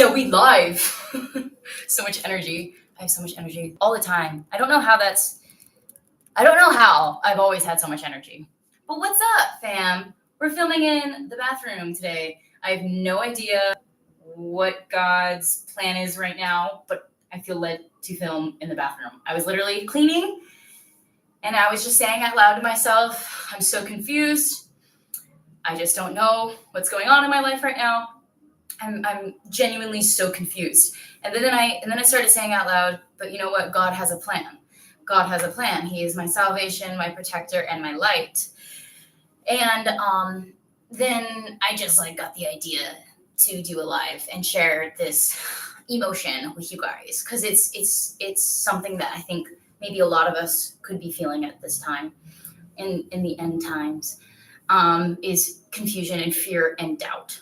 Yeah, we live. So much energy. I have so much energy all the time. I don't know how I've always had so much energy. But what's up, fam? We're filming in the bathroom today. I have no idea what God's plan is right now, but I feel led to film in the bathroom. I was literally cleaning and I was just saying out loud to myself, I'm so confused. I just don't know what's going on in my life right now. I'm genuinely so confused. And then I started saying out loud, but you know what? God has a plan. God has a plan. He is my salvation, my protector, and my light. And then I just got the idea to do a live and share this emotion with you guys, because it's something that I think maybe a lot of us could be feeling at this time in the end times, is confusion and fear and doubt.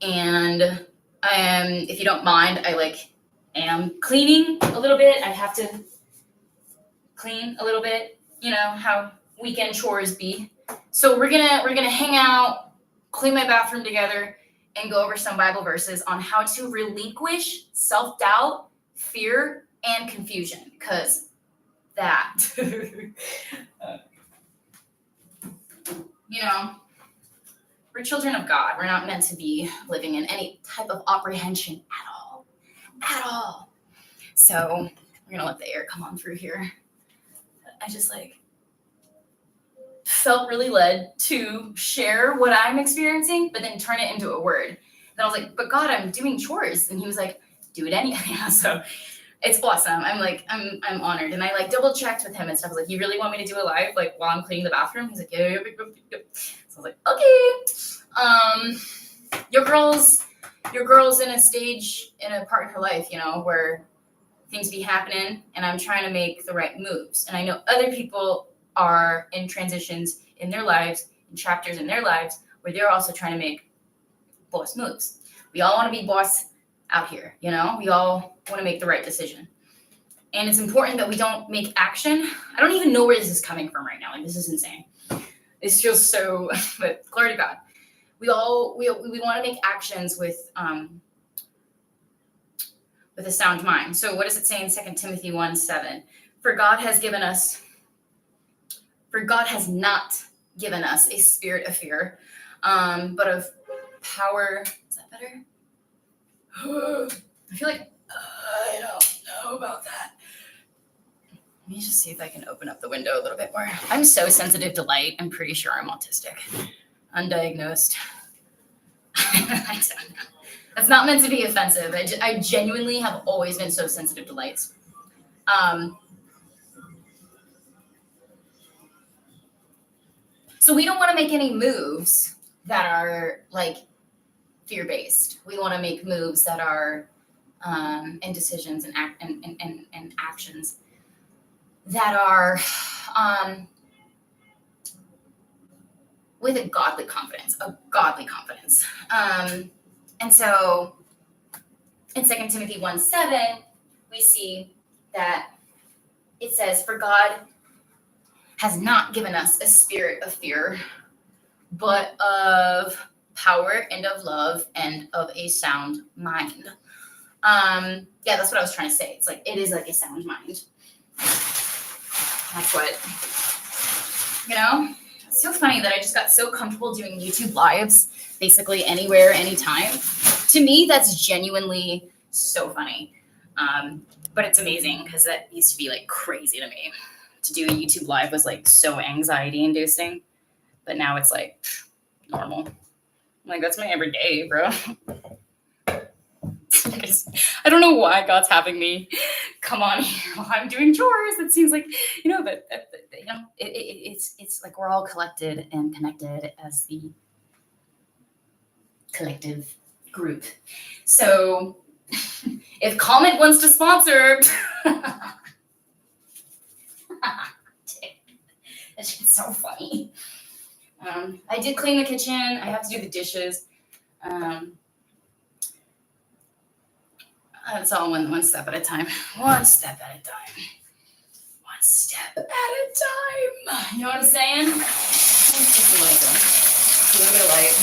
And if you don't mind, I am cleaning a little bit. I have to clean a little bit, you know how weekend chores be. So we're gonna hang out, clean my bathroom together, and go over some Bible verses on how to relinquish self-doubt, fear, and confusion. Because that, we're children of God. We're not meant to be living in any type of apprehension at all. So we're gonna let the air come on through here. I just felt really led to share what I'm experiencing, but then turn it into a word. Then I was like, but God, I'm doing chores. And he was like, do it anyway. So it's awesome. I'm honored. And I double checked with him and stuff. I was like, you really want me to do a live while I'm cleaning the bathroom? He's like, yeah. So I was like, okay. Your girl's in a stage, in a part in her life, where things be happening, and I'm trying to make the right moves. And I know other people are in transitions in their lives, in chapters in their lives, where they're also trying to make boss moves. We all want to be boss out here, We all want to make the right decision. And it's important that we don't make action. I don't even know where this is coming from right now. This is insane. This feels so, but glory to God. We want to make actions with a sound mind. So what does it say in 2 Timothy 1:7? For God has not given us a spirit of fear, but of power. Is that better? I feel like I don't know about that. Let me just see if I can open up the window a little bit more. I'm so sensitive to light. I'm pretty sure I'm autistic. Undiagnosed. I don't know. That's not meant to be offensive. I genuinely have always been so sensitive to lights. So we don't want to make any moves that are fear-based. We want to make moves that are and decisions and actions that are with a godly confidence. And so in 2 Timothy 1:7, we see that it says, for God has not given us a spirit of fear, but of power and of love and of a sound mind. Yeah, that's what I was trying to say. It's it is a sound mind. That's what, It's so funny that I just got so comfortable doing YouTube lives, basically anywhere, anytime. To me, that's genuinely so funny. But it's amazing because that used to be crazy to me. To do a YouTube live was so anxiety inducing, but now it's normal. That's my everyday, bro. I don't know why God's having me come on here while I'm doing chores. It seems but it's we're all collected and connected as the collective group. So if Comment wants to sponsor, that shit's so funny. I did clean the kitchen. I have to do the dishes. It's all one step at a time. One step at a time. You know what I'm saying? Let's get some light on. A little bit of light.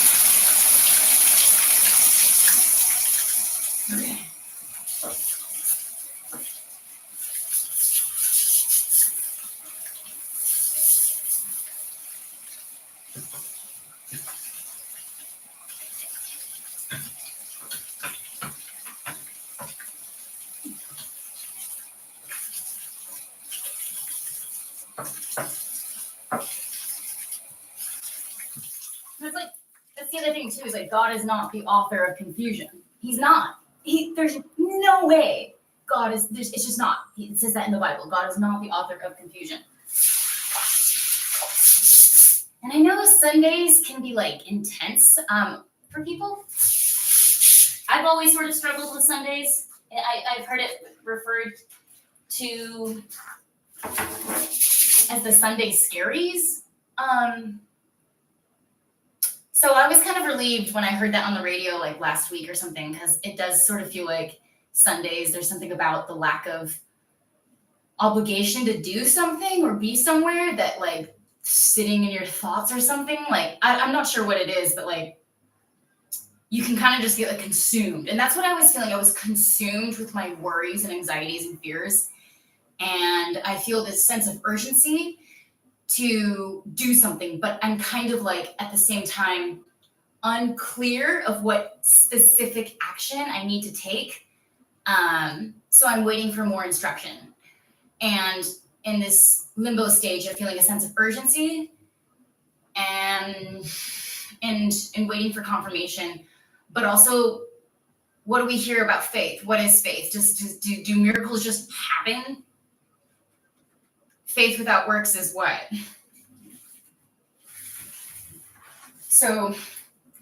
That's the other thing too, is like God is not the author of confusion. He's not. There's no way God is. It's just not. It says that in the Bible. God is not the author of confusion. And I know Sundays can be like intense for people. I've always sort of struggled with Sundays. I've heard it referred to as the Sunday scaries. So I was kind of relieved when I heard that on the radio like last week or something, because it does sort of feel like Sundays, there's something about the lack of obligation to do something or be somewhere that like sitting in your thoughts or something. Like, I'm not sure what it is, but like you can kind of just get like consumed. And that's what I was feeling. I was consumed with my worries and anxieties and fears. And I feel this sense of urgency to do something, but I'm kind of like at the same time unclear of what specific action I need to take. So I'm waiting for more instruction. And in this limbo stage of feeling a sense of urgency and waiting for confirmation, but also, what do we hear about faith? What is faith? Do miracles just happen? Faith without works is what? So,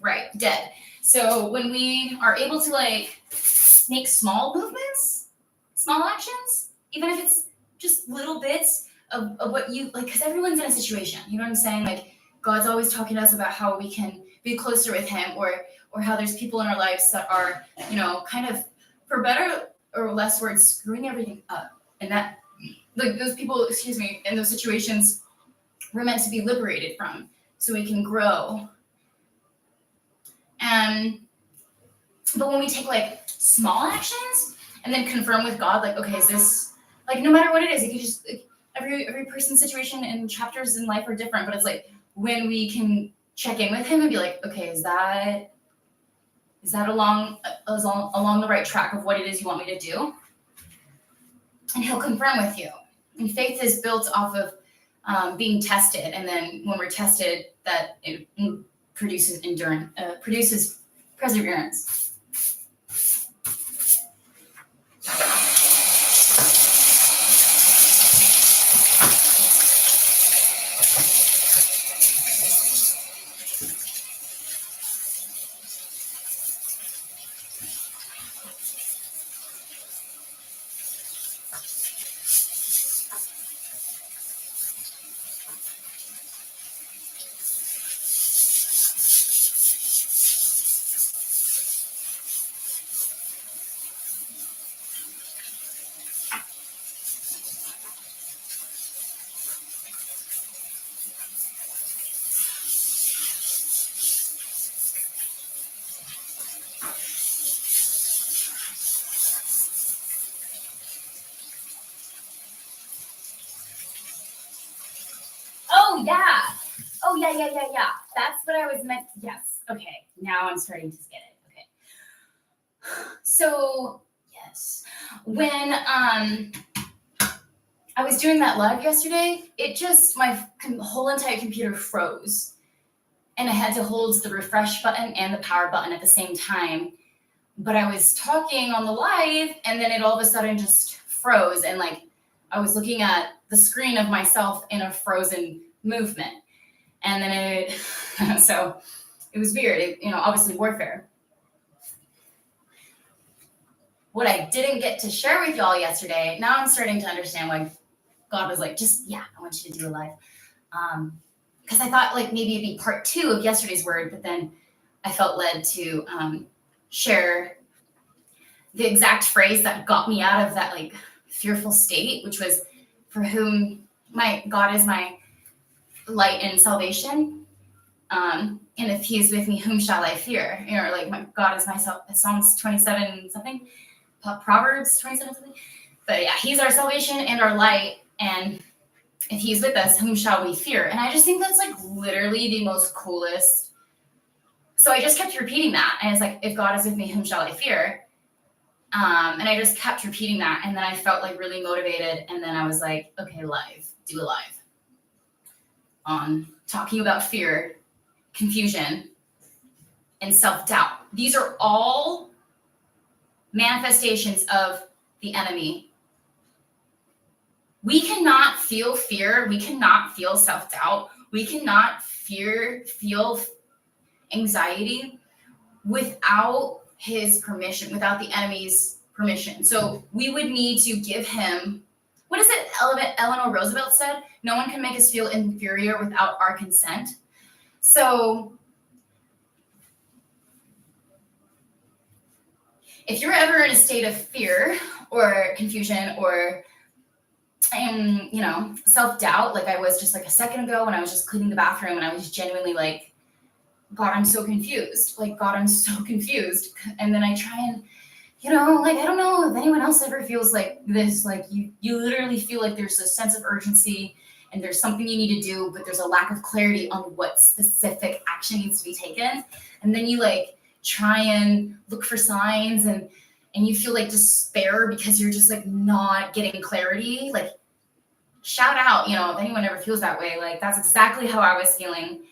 right, dead. So when we are able to like make small movements, small actions, even if it's just little bits of what you like, because everyone's in a situation, you know what I'm saying? Like God's always talking to us about how we can be closer with him, or how there's people in our lives that are, you know, kind of, for better or less words, screwing everything up. And that, like those people, in those situations, we're meant to be liberated from, so we can grow. But when we take like small actions and then confirm with God, like, okay, is this, like, no matter what it is, it could just, like, every person's situation and chapters in life are different, but it's like when we can check in with him and be like, okay, is that along the right track of what it is you want me to do? And he'll confirm with you. And faith is built off of being tested, and then when we're tested, that it produces endurance, produces perseverance. Oh, yeah. That's what I was meant. Yes. Okay. Now I'm starting to get it. Okay. So, yes. When I was doing that live yesterday, it just, my whole entire computer froze. And I had to hold the refresh button and the power button at the same time. But I was talking on the live, and then it all of a sudden just froze. And like, I was looking at the screen of myself in a frozen movement. And then so it was weird. Obviously warfare. What I didn't get to share with y'all yesterday, now I'm starting to understand why God was like, I want you to do a live. Because I thought like maybe it'd be part 2 of yesterday's word, but then I felt led to share the exact phrase that got me out of that like fearful state, which was, for whom my God is my light and salvation. And if he is with me, whom shall I fear? Like my God is my Psalms 27 something, Proverbs 27 something. But yeah, he's our salvation and our light. And if he's with us, whom shall we fear? And I just think that's like literally the most coolest So I just kept repeating that. And it's like, if God is with me, whom shall I fear? And I just kept repeating that. And then I felt like really motivated. And then I was like, okay, do a live on talking about fear, confusion, and self-doubt. These are all manifestations of the enemy. We cannot feel fear. We cannot feel self-doubt. We cannot feel anxiety without his permission, without the enemy's permission. So we would need to give him, what is it Eleanor Roosevelt said? No one can make us feel inferior without our consent. So if you're ever in a state of fear or confusion or self-doubt, like I was just like a second ago when I was just cleaning the bathroom and I was genuinely like, God, I'm so confused. Like, God, I'm so confused. And then I try and, I don't know if anyone else ever feels like this, like you literally feel like there's a sense of urgency and there's something you need to do, but there's a lack of clarity on what specific action needs to be taken. And then you like try and look for signs and you feel like despair because you're just like not getting clarity. Like, shout out, if anyone ever feels that way, like that's exactly how I was feeling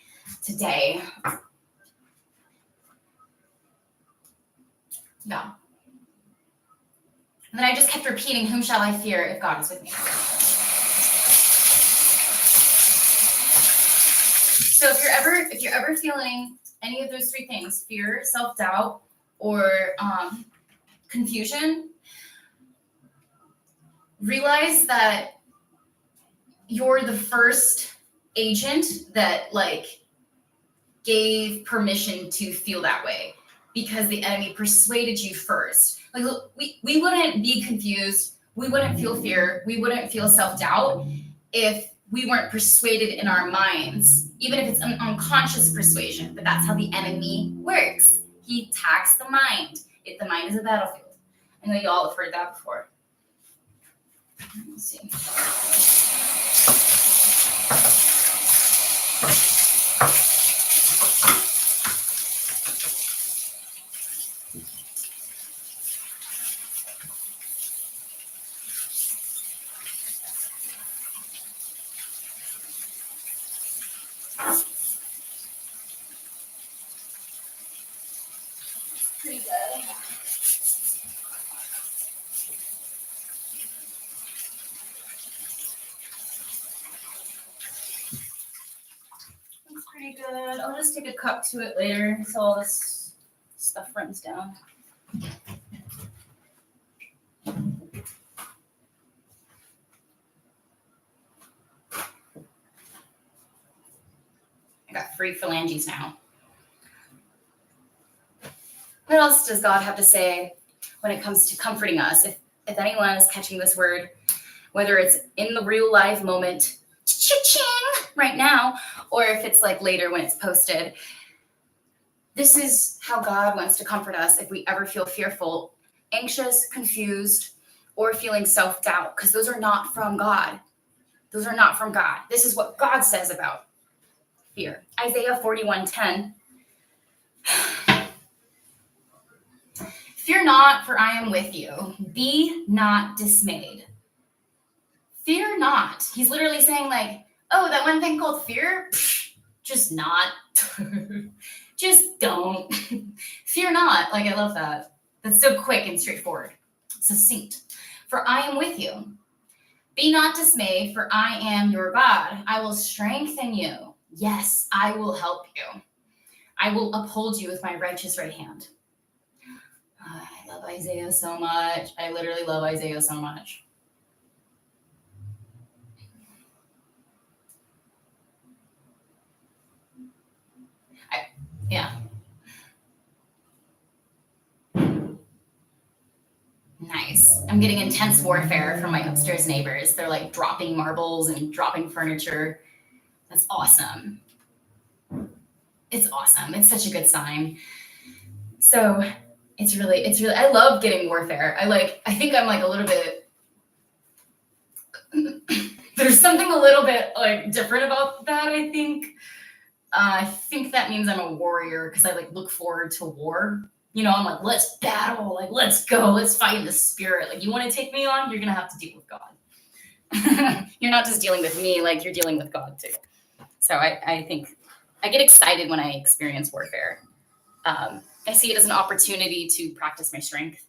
today. Yeah. And then I just kept repeating, whom shall I fear if God is with me? So if you're ever feeling any of those three things, fear, self-doubt, or confusion, realize that you're the first agent that like gave permission to feel that way, because the enemy persuaded you first. Like, we wouldn't be confused, we wouldn't feel fear, we wouldn't feel self-doubt if we weren't persuaded in our minds, even if it's an unconscious persuasion. But that's how the enemy works. He attacks the mind. The mind is a battlefield. I know you all have heard that before. Let's see. Pretty good. That's pretty good. I'll just take a cup to it later so all this stuff runs down. I got free phalanges now. What else does God have to say when it comes to comforting us? If anyone is catching this word, whether it's in the real life moment, cha-ching, right now, or if it's like later when it's posted, this is how God wants to comfort us if we ever feel fearful, anxious, confused, or feeling self-doubt, because those are not from God. Those are not from God. This is what God says about fear. Isaiah 41:10. Fear not, for I am with you. Be not dismayed. Fear not. He's literally saying like, oh, that one thing called fear? Psh, just not. Just don't. Fear not. Like, I love that. That's so quick and straightforward. Succinct. For I am with you. Be not dismayed, for I am your God. I will strengthen you. Yes, I will help you. I will uphold you with my righteous right hand. I love Isaiah so much. I literally love Isaiah so much. Yeah. Nice. I'm getting intense warfare from my upstairs neighbors. They're like dropping marbles and dropping furniture. That's awesome. It's awesome. It's such a good sign. So it's really, I love getting warfare. I think I'm like a little bit, there's something a little bit like different about that, I think. I think that means I'm a warrior because I like look forward to war. I'm like, let's battle, like let's go, let's fight in the spirit. Like, you want to take me on, you're gonna have to deal with God. You're not just dealing with me, like you're dealing with God too. So I think I get excited when I experience warfare. I see it as an opportunity to practice my strength.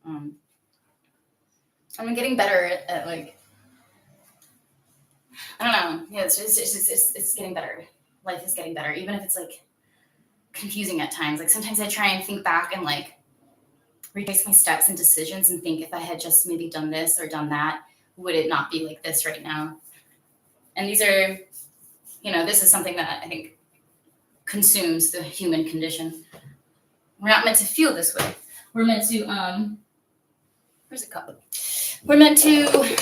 I'm getting better at like, I don't know. Yeah, it's getting better. Life is getting better, even if it's like confusing at times. Like sometimes I try and think back and like retrace my steps and decisions and think if I had just maybe done this or done that, would it not be like this right now? And these are, this is something that I think consumes the human condition. We're not meant to feel this way. We're meant to, where's the cup? We're meant to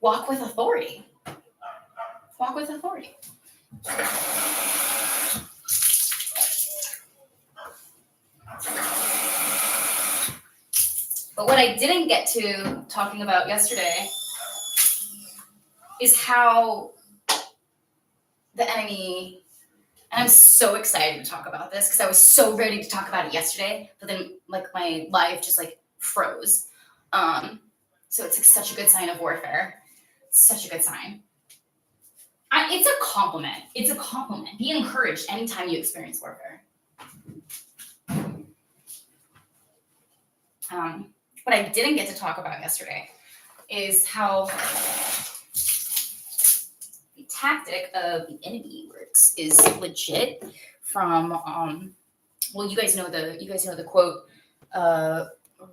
walk with authority. Walk with authority. But what I didn't get to talking about yesterday is how the enemy, and I'm so excited to talk about this because I was so ready to talk about it yesterday, but then like my life just like froze. So it's like such a good sign of warfare. It's such a good sign. It's a compliment. It's a compliment. Be encouraged anytime you experience warfare. What I didn't get to talk about yesterday is how the tactic of the enemy works is legit from well, you guys know the quote,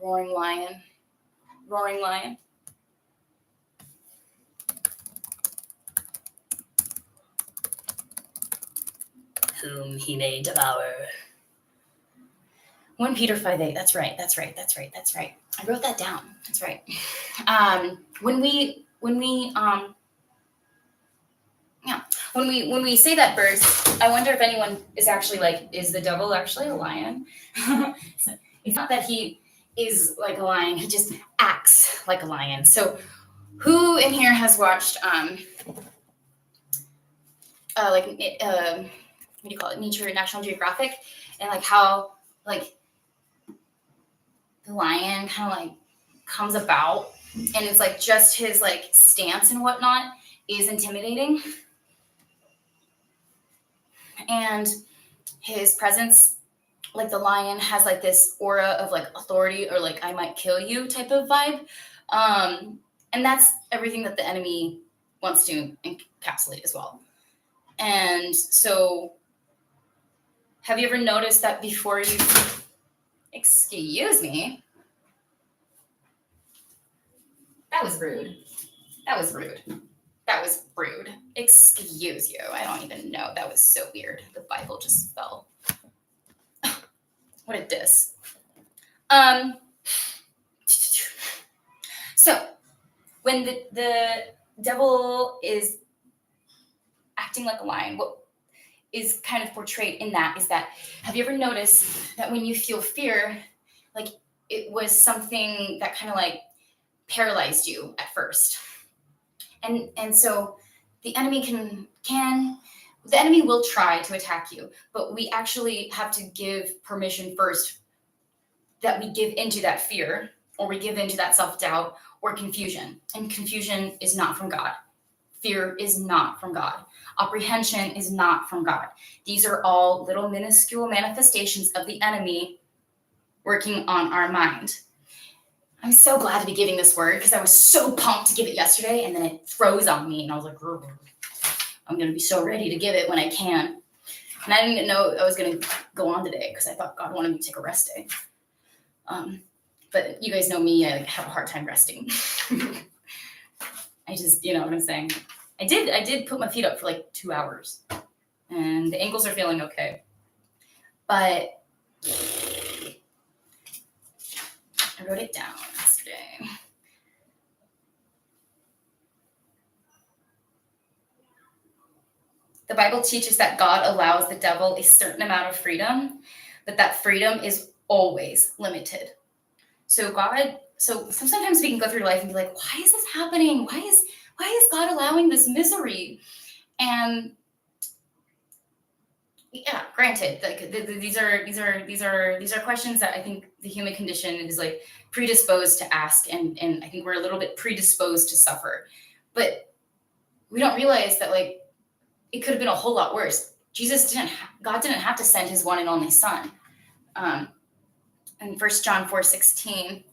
roaring lion. Whom he may devour. 1 Peter 5:8. That's right. I wrote that down. That's right. When we say that verse, I wonder if anyone is actually like, is the devil actually a lion? So it's not that he is like a lion, he just acts like a lion. So who in here has watched what do you call it, National Geographic, and like how like the lion kind of like comes about, and it's like just his like stance and whatnot is intimidating, and his presence, like the lion has like this aura of like authority or like I might kill you type of vibe, and that's everything that the enemy wants to encapsulate as well. And so have you ever noticed that before you, excuse me, that was rude. Excuse you. I don't even know. That was so weird. The Bible just fell. What a diss. So when the devil is acting like a lion, what is kind of portrayed in that is that, have you ever noticed that when you feel fear, like it was something that kind of like paralyzed you at first, and so the enemy the enemy will try to attack you, but we actually have to give permission first that we give into that fear, or we give into that self-doubt or confusion. And confusion is not from God. Fear is not from God. Apprehension is not from God. These are all little minuscule manifestations of the enemy working on our mind. I'm so glad to be giving this word because I was so pumped to give it yesterday, and then it froze on me, and I was like, I'm going to be so ready to give it when I can. And I didn't know I was going to go on today because I thought God wanted me to take a rest day. But you guys know me, I have a hard time resting. I just, you know what I'm saying? I did put my feet up for like 2 hours, and the ankles are feeling okay. But I wrote it down yesterday. The Bible teaches that God allows the devil a certain amount of freedom, but that freedom is always limited. So sometimes we can go through life and be like, why is this happening? Why is God allowing this misery? And Yeah, granted, like these are questions that I think the human condition is like predisposed to ask, and I think we're a little bit predisposed to suffer, but we don't realize that like it could have been a whole lot worse. God didn't have to send his one and only son. In 1 John 4:16,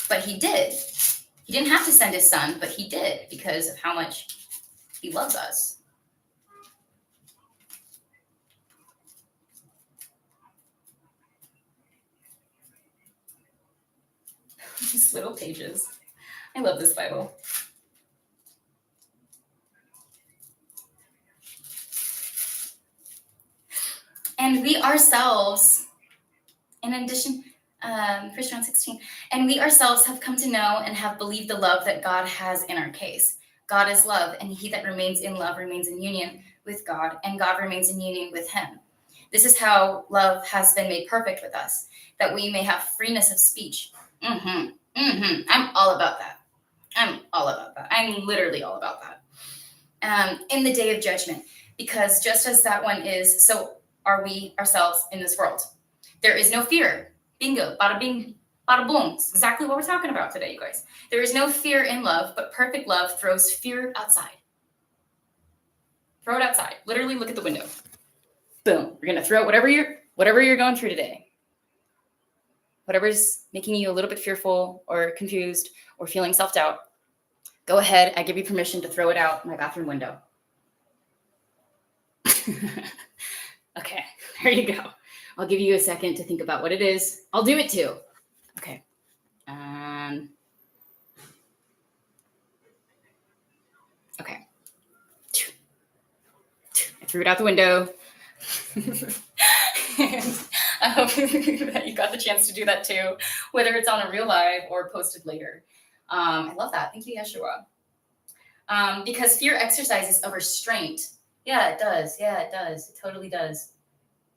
but he did. He didn't have to send his son, but he did because of how much he loves us. These little pages. I love this Bible. And we ourselves, in addition, 1 John 16, and we ourselves have come to know and have believed the love that God has in our case. God is love, and he that remains in love remains in union with God, and God remains in union with him. This is how love has been made perfect with us, that we may have freeness of speech. I'm all about that. I'm literally all about that. In the day of judgment, because just as that one is, so are we ourselves in this world. There is no fear. Bingo, bada bing, bada boom. It's exactly what we're talking about today, you guys. There is no fear in love, but perfect love throws fear outside. Throw it outside. Literally look at the window. Boom. We're gonna throw whatever you're going through today. Whatever's making you a little bit fearful or confused or feeling self-doubt, go ahead. I give you permission to throw it out my bathroom window. Okay, there you go. I'll give you a second to think about what it is. I'll do it too. Okay. Okay. I threw it out the window. And I hope that you got the chance to do that too, whether it's on a real live or posted later. I love that. Thank you, Yeshua. Because fear exercises a restraint. Yeah, it does. It totally does.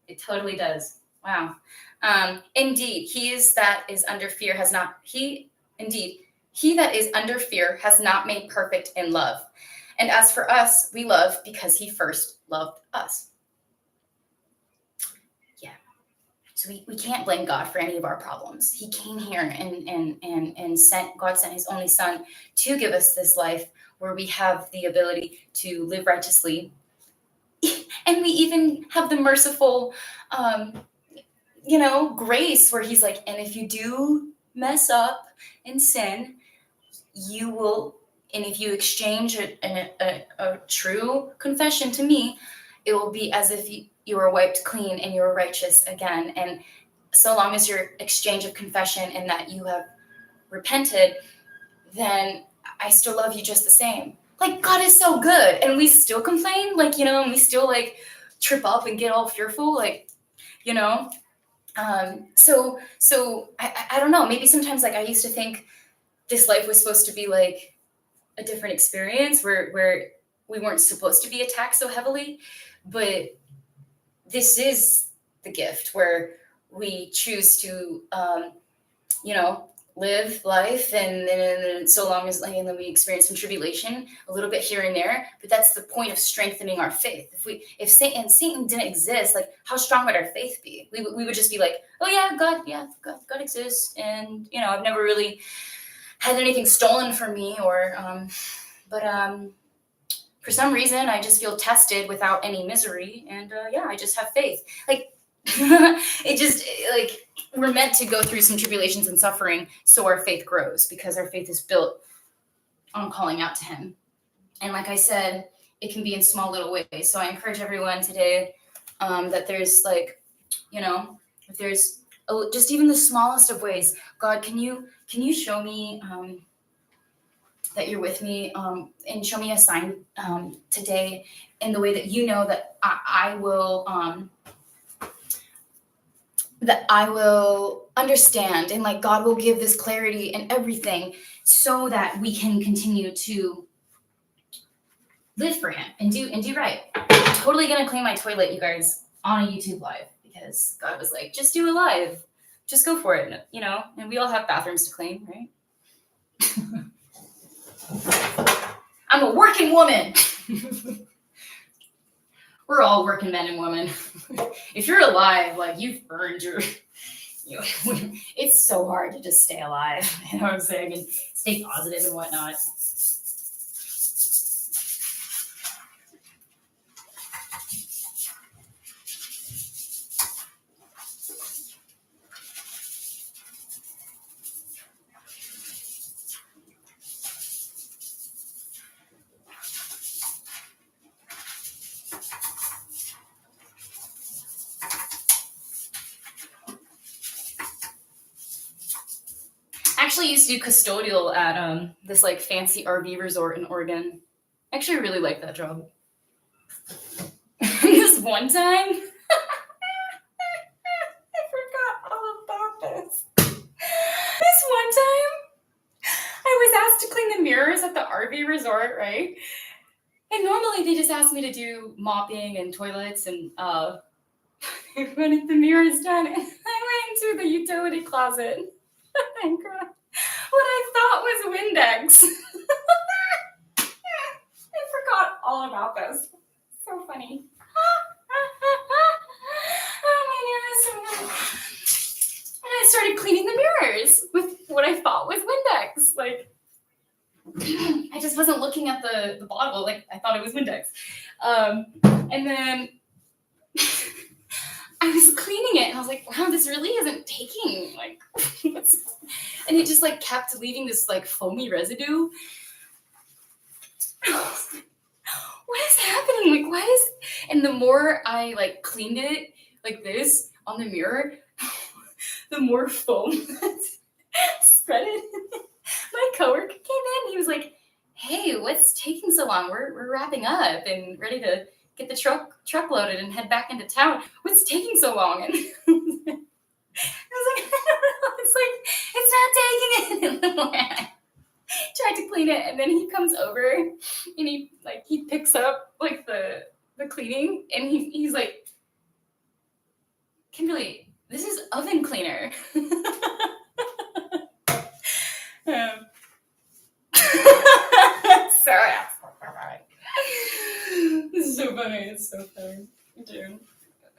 It totally does. Wow. Indeed, he that is under fear has not made perfect in love. And as for us, we love because he first loved us. Yeah. So we can't blame God for any of our problems. He came here and God sent his only son to give us this life where we have the ability to live righteously. And we even have the merciful, grace where he's like, and if you do mess up and sin, you will, and if you exchange a true confession to me, it will be as if you were wiped clean and you were righteous again. And so long as your exchange of confession and that you have repented, then I still love you just the same. Like, God is so good. And we still complain, and we still trip up and get all fearful, So I don't know, maybe sometimes I used to think this life was supposed to be like a different experience where we weren't supposed to be attacked so heavily, but this is the gift where we choose to, live life and so long as and then we experience some tribulation a little bit here and there, but that's the point of strengthening our faith. If Satan didn't exist, how strong would our faith be? We would just be like, oh yeah, God exists, and I've never really had anything stolen from me, or but for some reason I just feel tested without any misery, and I just have faith. It just we're meant to go through some tribulations and suffering so our faith grows, because our faith is built on calling out to him. And like I said, it can be in small little ways. So I encourage everyone today that there's if there's just even the smallest of ways, God, can you show me that you're with me, and show me a sign today in the way that that I will understand, and God will give this clarity and everything so that we can continue to live for him and do right. I'm totally going to clean my toilet, you guys, on a YouTube live, because God was like, just do a live. just go for it, you know? And we all have bathrooms to clean, right? I'm a working woman. We're all working men and women. If you're alive, like you've earned your, you know, it's so hard to just stay alive. You know what I'm saying? And stay positive and whatnot. Actually used to do custodial at this like fancy RV resort in Oregon. Actually, I really like that job. This one time, I forgot all about this. This one time, I was asked to clean the mirrors at the RV resort, right? And normally they just ask me to do mopping and toilets and I wanted the mirrors done. And I went into the utility closet and grabbed what I thought was Windex. I forgot all about this. So funny. Oh my goodness. And I started cleaning the mirrors with what I thought was Windex. Like, I just wasn't looking at the bottle. Like, I thought it was Windex. And then I was cleaning it and I was like, wow, this really isn't taking, like, and it just like kept leaving this like foamy residue. What is happening? Like, and the more I like cleaned it like this on the mirror, the more foam spreaded. My coworker came in, he was like, hey, what's taking so long? We're wrapping up and ready to get the truck loaded and head back into town. What's taking so long? And I was like, it's like, it's not taking it. And tried to clean it, and then he comes over and he picks up like the cleaning, and he's like, Kimberly, this is oven cleaner. Sorry. This is so funny. It's so funny, dude.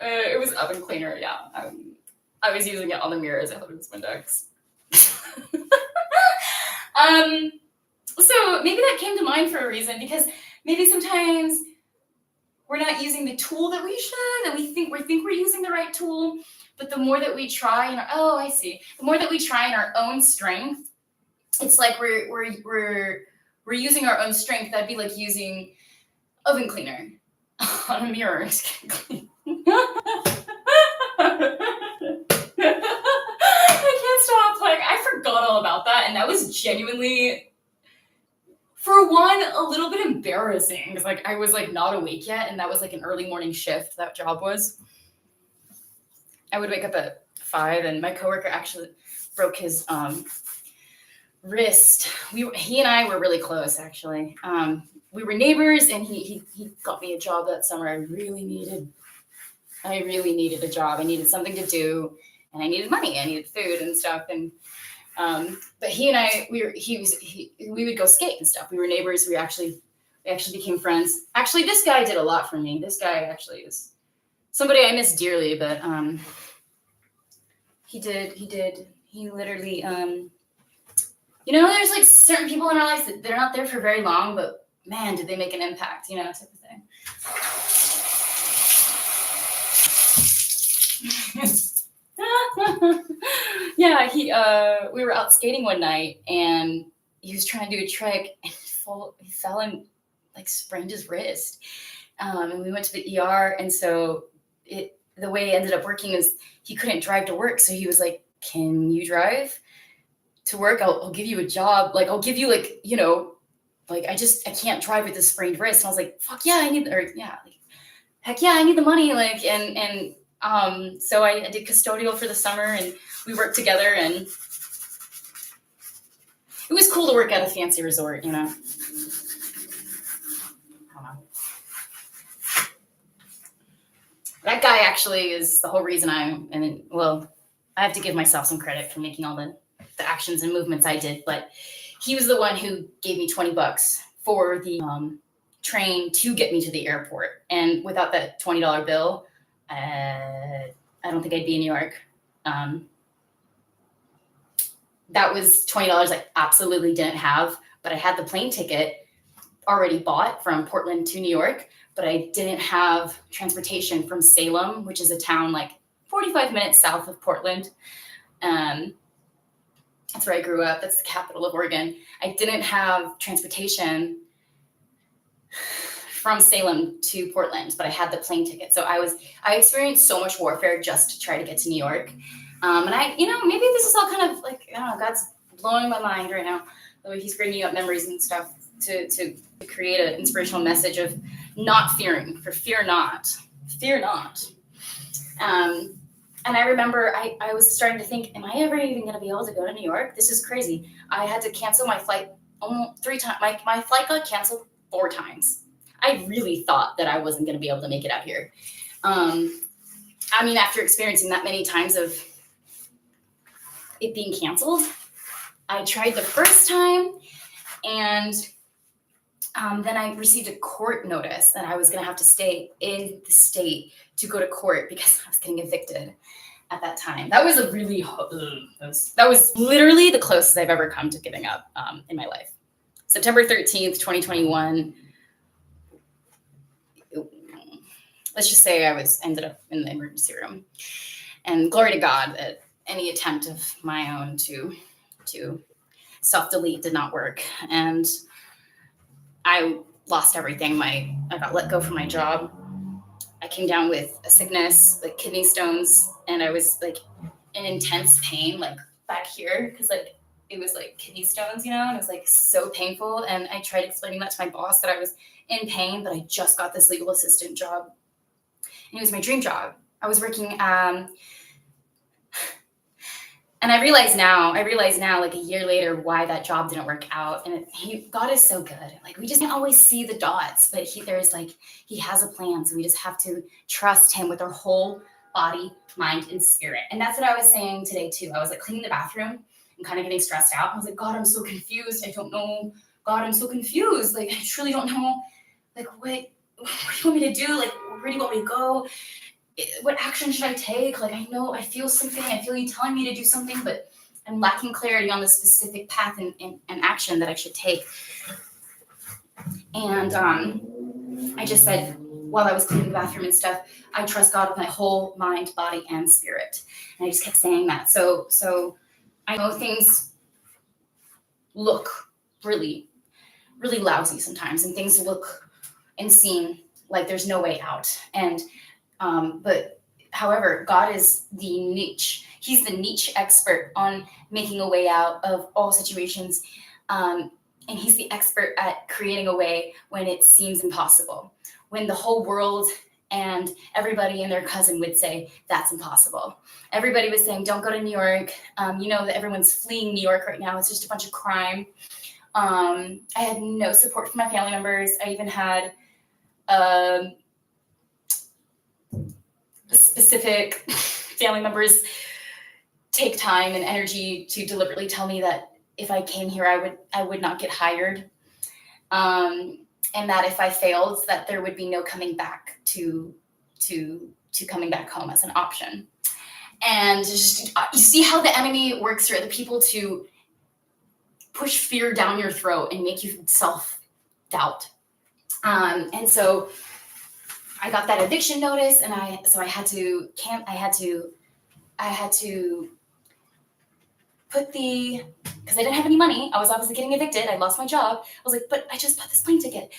It was oven cleaner. Yeah, I was using it on the mirrors. I thought it was Windex. So maybe that came to mind for a reason, because maybe sometimes we're not using the tool that we should, and we think we're using the right tool, but the more that we try the more that we try in our own strength, it's like we're using our own strength. That'd be like using oven cleaner on a mirror. I can't stop. Like, I forgot all about that, and that was genuinely, for one, a little bit embarrassing, because like I was like not awake yet, and that was like an early morning shift. That job was. I would wake up at 5, and my coworker actually broke his wrist. He and I were really close, actually. We were neighbors, and he got me a job that summer. I really needed a job. I needed something to do, and I needed money. I needed food and stuff. And but he and I, we would go skate and stuff. We were neighbors. We actually became friends. Actually, this guy did a lot for me. This guy actually is somebody I miss dearly, but he literally, there's like certain people in our lives that they're not there for very long, but man, did they make an impact, type of thing. Yeah, we were out skating one night, and he was trying to do a trick, and he fell and like sprained his wrist. And we went to the ER, and so the way it ended up working is he couldn't drive to work, so he was like, "Can you drive to work? I'll give you a job. Like, I'll give you I can't drive with this sprained wrist." And I was like, "Fuck yeah, heck yeah, I need the money." Like, and so I did custodial for the summer, and we worked together, and it was cool to work at a fancy resort, That guy actually is the whole reason I have to give myself some credit for making all the actions and movements I did, but he was the one who gave me $20 for the train to get me to the airport. And without that $20 bill, I don't think I'd be in New York. That was $20 I absolutely didn't have, but I had the plane ticket already bought from Portland to New York, but I didn't have transportation from Salem, which is a town like 45 minutes south of Portland. That's where I grew up. That's the capital of Oregon. I didn't have transportation from Salem to Portland, but I had the plane ticket. So I experienced so much warfare just to try to get to New York. And maybe this is all kind of like, I don't know, God's blowing my mind right now. The way he's bringing up memories and stuff to create an inspirational message of not fearing, for fear not. And I remember I was starting to think, am I ever even going to be able to go to New York? This is crazy. I had to cancel my flight almost 3 times. My flight got canceled 4 times. I really thought that I wasn't going to be able to make it out here. After experiencing that many times of it being canceled, I tried the first time, and then I received a court notice that I was going to have to stay in the state to go to court because I was getting evicted at that time. That was that was literally the closest I've ever come to giving up in my life. September 13th, 2021. Let's just say I ended up in the emergency room. And glory to God that any attempt of my own to self-delete did not work. And I lost everything. I got let go from my job. I came down with a sickness, like kidney stones, and I was like in intense pain, like back here, because like it was like kidney stones, and it was like so painful. And I tried explaining that to my boss that I was in pain, but I just got this legal assistant job, and it was my dream job. I was working, and I realize now, like a year later, why that job didn't work out. And God is so good. Like we just can't always see the dots, but he has a plan. So we just have to trust him with our whole body, mind, and spirit. And that's what I was saying today too. I was like cleaning the bathroom and kind of getting stressed out. I was like, God, I'm so confused. I don't know. God, I'm so confused. Like I truly don't know. Like what do you want me to do? Like where do you want me to go? What action should I take? Like, I know I feel something. I feel you telling me to do something, but I'm lacking clarity on the specific path and action that I should take. And I just said, while I was cleaning the bathroom and stuff, I trust God with my whole mind, body, and spirit. And I just kept saying that. So I know things look really, really lousy sometimes, and things look and seem like there's no way out. But however, God is the niche. He's the niche expert on making a way out of all situations. And he's the expert at creating a way when it seems impossible. When the whole world and everybody and their cousin would say, that's impossible. Everybody was saying, don't go to New York. That everyone's fleeing New York right now. It's just a bunch of crime. I had no support from my family members. I even had specific family members take time and energy to deliberately tell me that if I came here, I would not get hired, and that if I failed, that there would be no coming back to coming back home as an option. And just, you see how the enemy works through other people to push fear down your throat and make you self-doubt. And so I got that eviction notice, and I had to put because I didn't have any money. I was obviously getting evicted. I lost my job. I was like, but I just bought this plane ticket.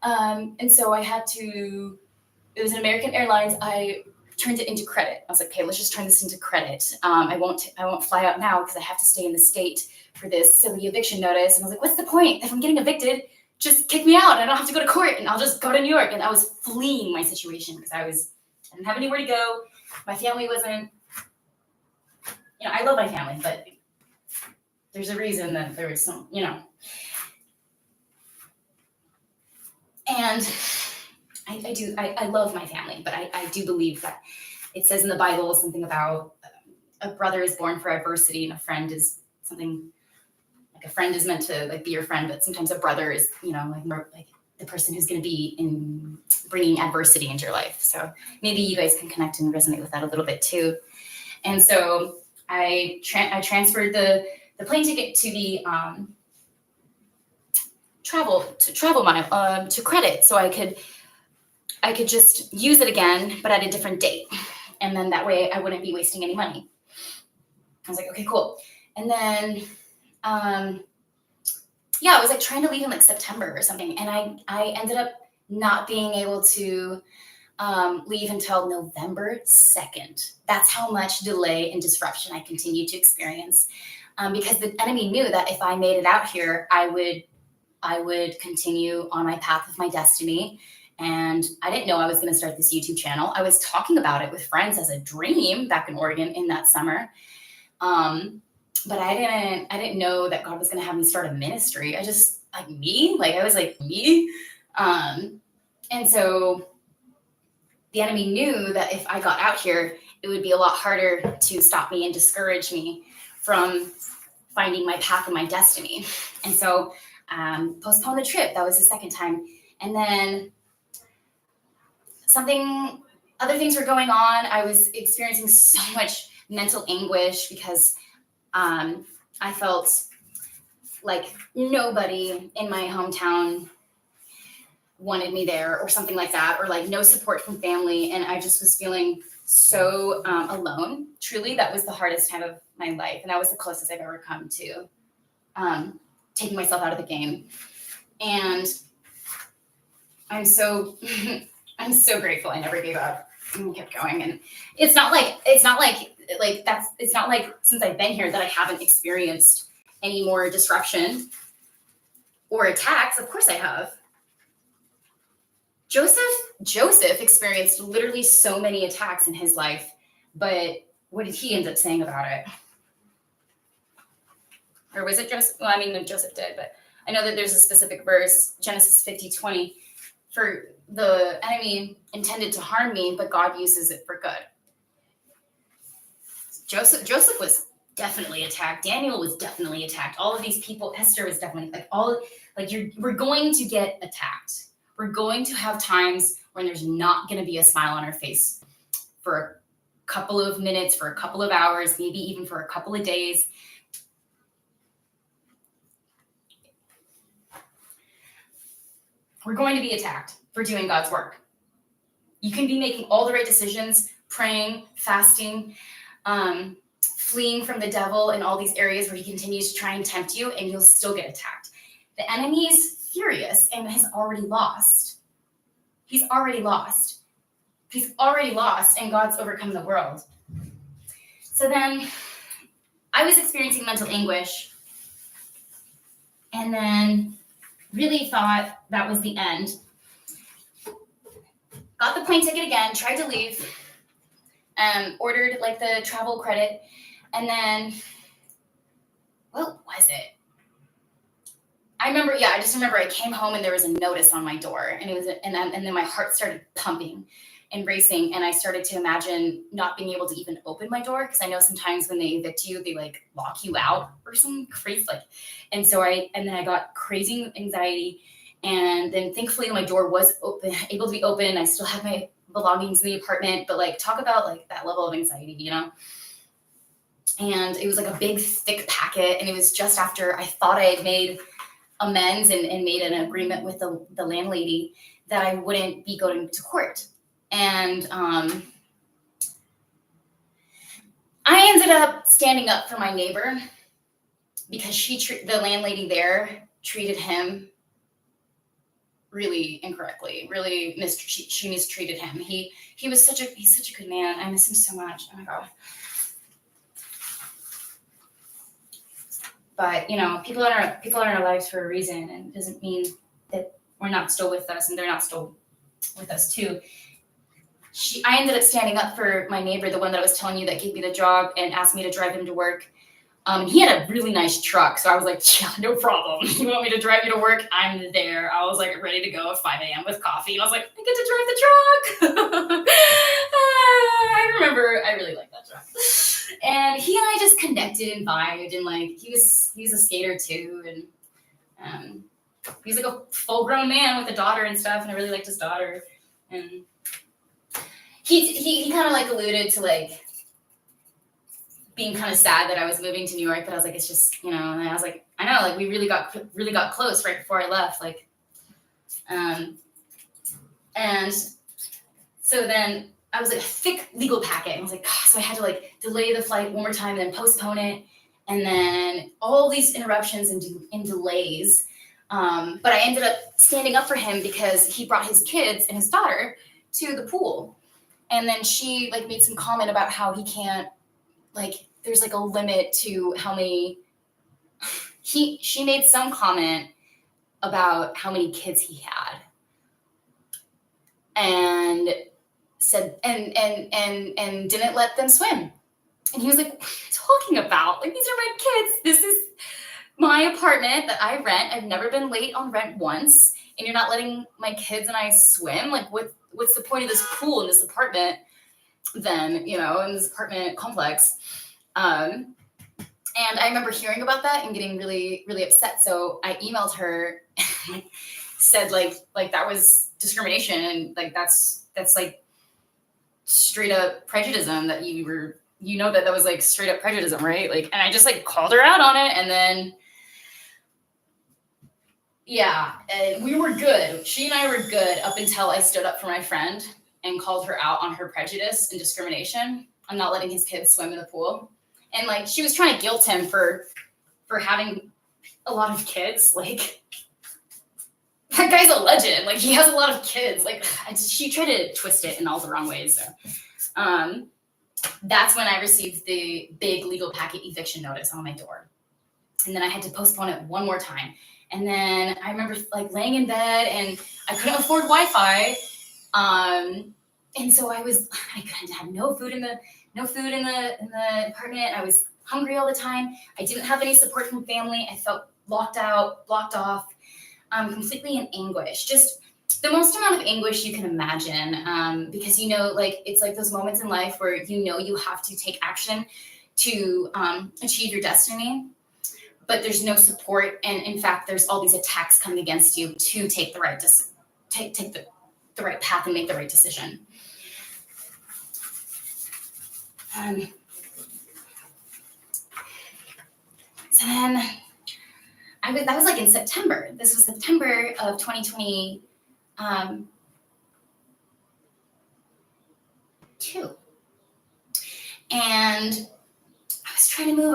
And so it was an American Airlines. I turned it into credit. I was like, okay, let's just turn this into credit. I won't fly out now because I have to stay in the state for this silly eviction notice. And I was like, what's the point? If I'm getting evicted, just kick me out. I don't have to go to court, and I'll just go to New York. And I was fleeing my situation because I didn't have anywhere to go. My family wasn't, I love my family, but there's a reason that there was some, and I love my family, but I do believe that it says in the Bible something about a brother is born for adversity, and a friend is something like a friend is meant to like be your friend, but sometimes a brother is, like more like the person who's going to be in bringing adversity into your life. So maybe you guys can connect and resonate with that a little bit too. And so I transferred the plane ticket to the travel mile to credit, so I could just use it again, but at a different date, and then that way I wouldn't be wasting any money. I was like, okay, cool. And then I was like trying to leave in like September or something, and I ended up not being able to leave until November 2nd. That's how much delay and disruption I continued to experience, because the enemy knew that if I made it out here, I would continue on my path of my destiny. And I didn't know I was going to start this YouTube channel. I was talking about it with friends as a dream back in Oregon in that summer. But I didn't know that God was going to have me start a ministry. I was like, me. And so the enemy knew that if I got out here, it would be a lot harder to stop me and discourage me from finding my path and my destiny. And so postponed the trip. That was the second time. And then other things were going on. I was experiencing so much mental anguish because I felt like nobody in my hometown wanted me there or something like that, or like no support from family. And I just was feeling so alone. Truly, that was the hardest time of my life. And that was the closest I've ever come to taking myself out of the game. And I'm so grateful I never gave up and kept going. And it's not like since I've been here that I haven't experienced any more disruption or attacks. Of course I have. Joseph experienced literally so many attacks in his life, but what did he end up saying about it? Or was it Joseph? Well, I mean, no, Joseph did, but I know that there's a specific verse, Genesis 50:20, for the enemy intended to harm me, but God uses it for good. Joseph was definitely attacked. Daniel was definitely attacked. All of these people, Esther was definitely we're going to get attacked. We're going to have times when there's not going to be a smile on our face for a couple of minutes, for a couple of hours, maybe even for a couple of days. We're going to be attacked for doing God's work. You can be making all the right decisions, praying, fasting, fleeing from the devil in all these areas where he continues to try and tempt you, and you'll still get attacked. The enemy is furious and has already lost. He's already lost, and God's overcome the world. So then I was experiencing mental anguish, and then really thought that was the end. Got the plane ticket again, tried to leave, ordered like the travel credit, and then what was it? I just remember I came home and there was a notice on my door, and it was, and then my heart started pumping and racing, and I started to imagine not being able to even open my door, because I know sometimes when they evict you, they like lock you out or something crazy, and then I got crazy anxiety, and then thankfully my door was able to be open. I still had my belongings in the apartment, but like talk about like that level of anxiety, And it was like a big thick packet, and it was just after I thought I had made amends and made an agreement with the landlady that I wouldn't be going to court. And I ended up standing up for my neighbor because the landlady there treated him really incorrectly. Really she mistreated him. He's such a good man. I miss him so much. Oh my God. But people are in our lives for a reason, and it doesn't mean that we're not still with us and they're not still with us too. I ended up standing up for my neighbor, the one that I was telling you that gave me the job and asked me to drive him to work. He had a really nice truck, so I was like, yeah, no problem. You want me to drive you to work? I'm there. I was like ready to go at 5 a.m. with coffee. And I was like, I get to drive the truck. I remember I really liked that truck. And he and I just connected and vibed, and like he was a skater too, and he's like a full-grown man with a daughter and stuff, and I really liked his daughter. And he kind of like alluded to like being kind of sad that I was moving to New York, but I was like, it's just, and I was like, I know, like we really got close right before I left, like, and so then I was like a thick legal packet. I was like, so I had to like delay the flight one more time and then postpone it, and then all these interruptions and delays. But I ended up standing up for him because he brought his kids and his daughter to the pool, and then she like made some comment about how he can't. Like, there's like a limit to how many, she made some comment about how many kids he had, and said, and didn't let them swim. And he was like, what are you talking about? Like, these are my kids. This is my apartment that I rent. I've never been late on rent once. And you're not letting my kids and I swim? Like, what's the point of this pool in this apartment then, in this apartment complex? And I remember hearing about that and getting really, really upset. So I emailed her and said like that was discrimination, and like that's like straight up prejudice that that was like straight up prejudice, right? Like, and I just like called her out on it, and then and we were good. She and I were good up until I stood up for my friend and called her out on her prejudice and discrimination. I'm not letting his kids swim in the pool. And like, she was trying to guilt him for having a lot of kids. Like, that guy's a legend. Like, he has a lot of kids. Like, she tried to twist it in all the wrong ways. So, that's when I received the big legal packet eviction notice on my door. And then I had to postpone it one more time. And then I remember like laying in bed, and I couldn't afford Wi-Fi. And so I had no food in the apartment. I was hungry all the time. I didn't have any support from family. I felt locked out, blocked off, completely in anguish. Just the most amount of anguish you can imagine, because like it's like those moments in life where you have to take action to achieve your destiny, but there's no support, and in fact, there's all these attacks coming against you to take the right take the right path and make the right decision. So then that was like in September. This was September of 2022. And I was trying to move.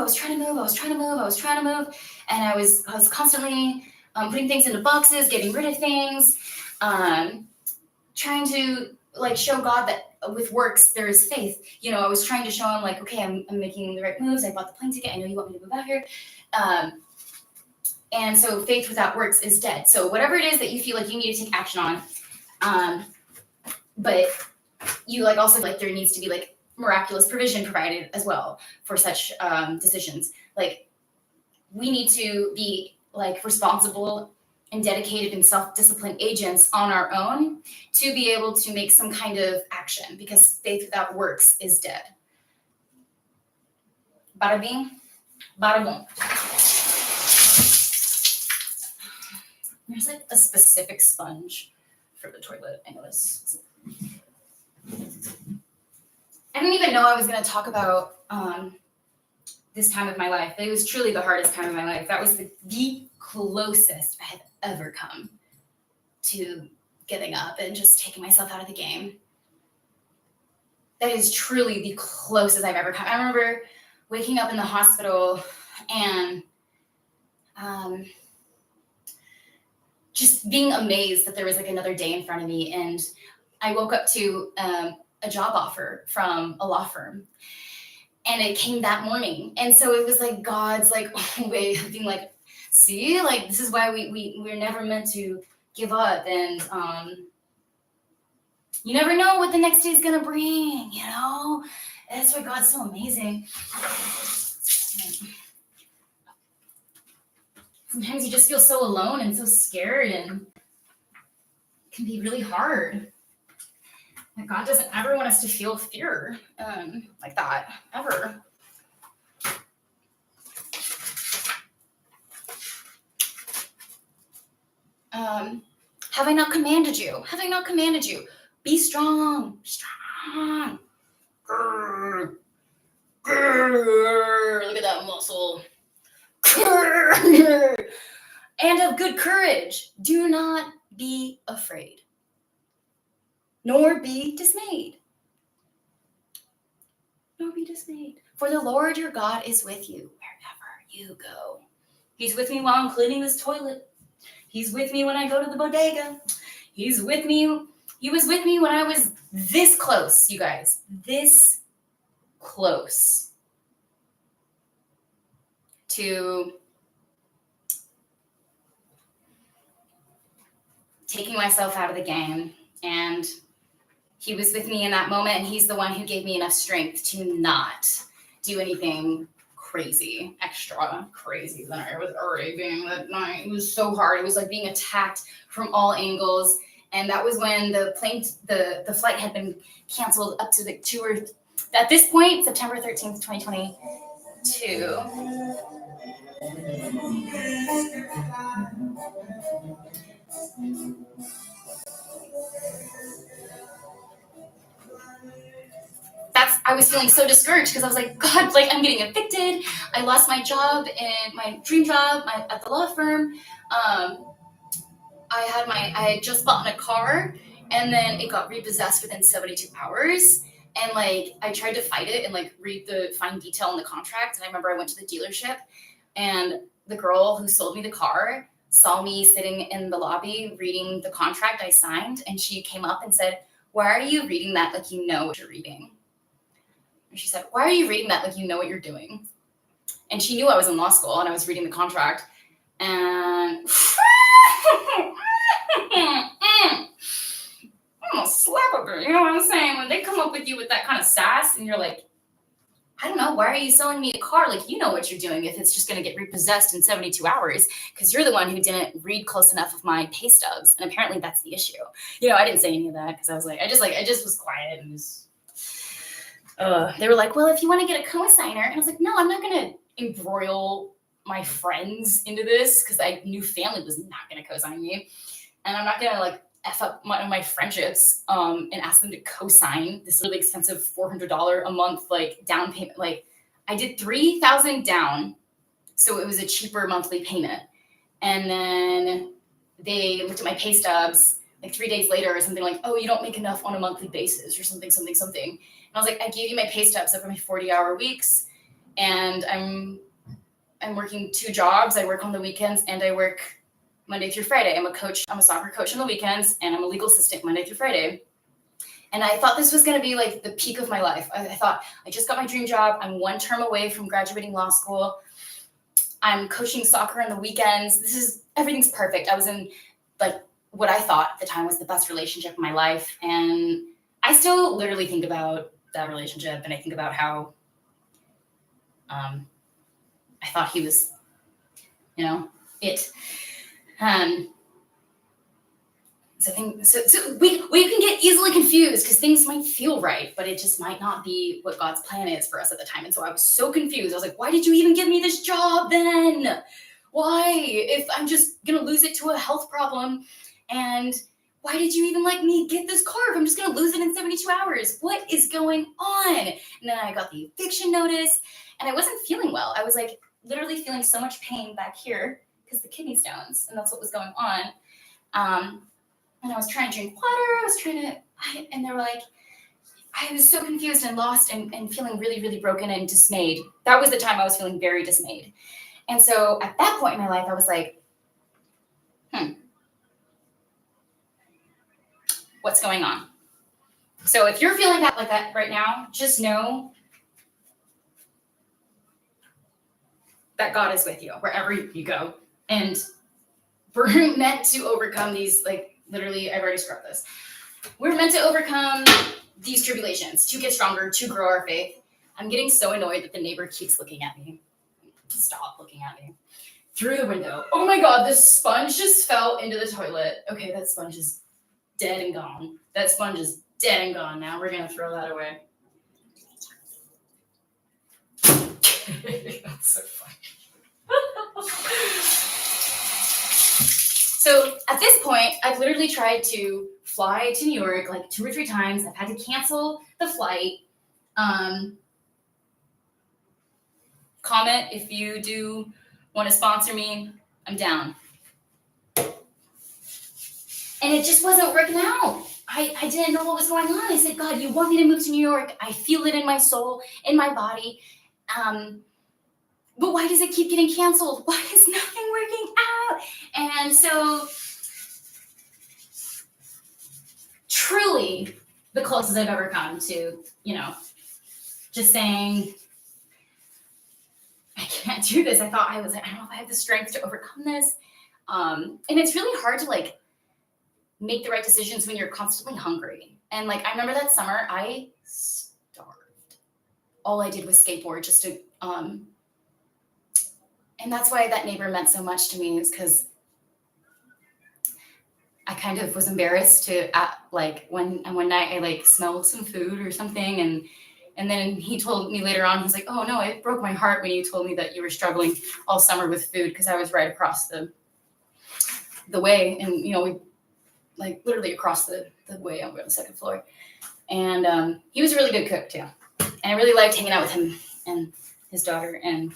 And I was constantly putting things into boxes, getting rid of things, trying to like show God that with works there is faith. I was trying to show him like, okay, I'm making the right moves. I bought the plane ticket. I know you want me to move out here. And so faith without works is dead. So whatever it is that you feel like you need to take action on, but you like also like there needs to be like miraculous provision provided as well for such decisions. Like, we need to be like responsible and dedicated and self-disciplined agents on our own to be able to make some kind of action, because faith without works is dead. Bada bing, bada boom. There's like a specific sponge for the toilet, I noticed. I didn't even know I was going to talk about this time of my life. It was truly the hardest time of my life. That was the closest I had ever come to giving up and just taking myself out of the game. That is truly the closest I've ever come. I remember waking up in the hospital and just being amazed that there was like another day in front of me. And I woke up to a job offer from a law firm, and it came that morning. And so it was like God's like way of being like, see, like this is why we're never meant to give up. And you never know what the next day is gonna bring, That's why God's so amazing. Sometimes you just feel so alone and so scared, and it can be really hard. Like, God doesn't ever want us to feel fear like that, ever. Have I not commanded you? Have I not commanded you? Be strong. Strong. Grrr. Grrr. Look at that muscle. Grrr. And of good courage. Do not be afraid, nor be dismayed. Nor be dismayed. For the Lord your God is with you wherever you go. He's with me while I'm cleaning this toilet. He's with me when I go to the bodega. He's with me. He was with me when I was this close, you guys. This close to taking myself out of the game. And he was with me in that moment, and he's the one who gave me enough strength to not do anything crazy, extra crazy than I was already being that night. It was so hard. It was like being attacked from all angles. And that was when the flight had been canceled up to the 2 or at this point, September 13th, 2022. I was feeling so discouraged because I was like, God, like I'm getting evicted. I lost my job and my dream job at the law firm. I had just bought a car, and then it got repossessed within 72 hours. And like I tried to fight it and like read the fine detail in the contract. And I remember I went to the dealership, and the girl who sold me the car saw me sitting in the lobby reading the contract I signed, and she came up and said, "Why are you reading that like you know what you're reading?" And she said, "Why are you reading that like you know what you're doing?" And she knew I was in law school and I was reading the contract. And I'm gonna slap a girl, you know what I'm saying? When they come up with you with that kind of sass and you're like, I don't know, why are you selling me a car? Like, you know what you're doing if it's just going to get repossessed in 72 hours because you're the one who didn't read close enough of my pay stubs. And apparently that's the issue. You know, I didn't say any of that because I was like, I just was quiet and just, they were like, well, if you want to get a cosigner. And I was like, no, I'm not going to embroil my friends into this because I knew family was not going to cosign me. And I'm not going to like F up my friendships and ask them to co-sign this really expensive $400 a month like down payment. Like I did $3,000 down, so it was a cheaper monthly payment. And then they looked at my pay stubs like 3 days later or something like, oh, you don't make enough on a monthly basis or something. And I was like, I gave you my pay stubs over my 40-hour weeks, and I'm working 2 jobs. I work on the weekends and I work Monday through Friday. I'm a soccer coach on the weekends, and I'm a legal assistant Monday through Friday. And I thought this was going to be like the peak of my life. I thought I just got my dream job. I'm 1 term away from graduating law school. I'm coaching soccer on the weekends. Everything's perfect. I was in like what I thought at the time was the best relationship of my life. And I still literally think about that relationship, and I think about how I thought he was, you know, it. So we can get easily confused because things might feel right, but it just might not be what God's plan is for us at the time. And so I was so confused. I was like, why did you even give me this job then? Why? If I'm just going to lose it to a health problem, and why did you even let me get this car if I'm just going to lose it in 72 hours? What is going on? And then I got the eviction notice, and I wasn't feeling well. I was like literally feeling so much pain back here because the kidney stones, and that's what was going on. And I was trying to drink water. And they were like, I was so confused and lost and feeling really, really broken and dismayed. That was the time I was feeling very dismayed. And so at that point in my life, I was like, what's going on? So if you're feeling like that right now, just know that God is with you wherever you go. And we're meant to overcome these, like, literally, I've already scrubbed this. We're meant to overcome these tribulations, to get stronger, to grow our faith. I'm getting so annoyed that the neighbor keeps looking at me. Stop looking at me. Through the window. Oh my God, this sponge just fell into the toilet. Okay, that sponge is dead and gone. That sponge is dead and gone now. We're going to throw that away. That's so funny. So at this point, I've literally tried to fly to New York like 2 or 3 times. I've had to cancel the flight. Comment if you do want to sponsor me. I'm down. And it just wasn't working out. I didn't know what was going on. I said, God, you want me to move to New York? I feel it in my soul, in my body. But why does it keep getting canceled? Why is nothing working out? And so truly the closest I've ever come to, just saying, I can't do this. I thought I don't know if I have the strength to overcome this. And it's really hard to make the right decisions when you're constantly hungry. And I remember that summer I starved. All I did was skateboard just to, and that's why that neighbor meant so much to me, is because I kind of was embarrassed to, one night I smelled some food or something, and then he told me later on, he's like, oh no, it broke my heart when you told me that you were struggling all summer with food, because I was right across the way, and we literally across the way on the 2nd floor. And he was a really good cook too, and I really liked hanging out with him and his daughter and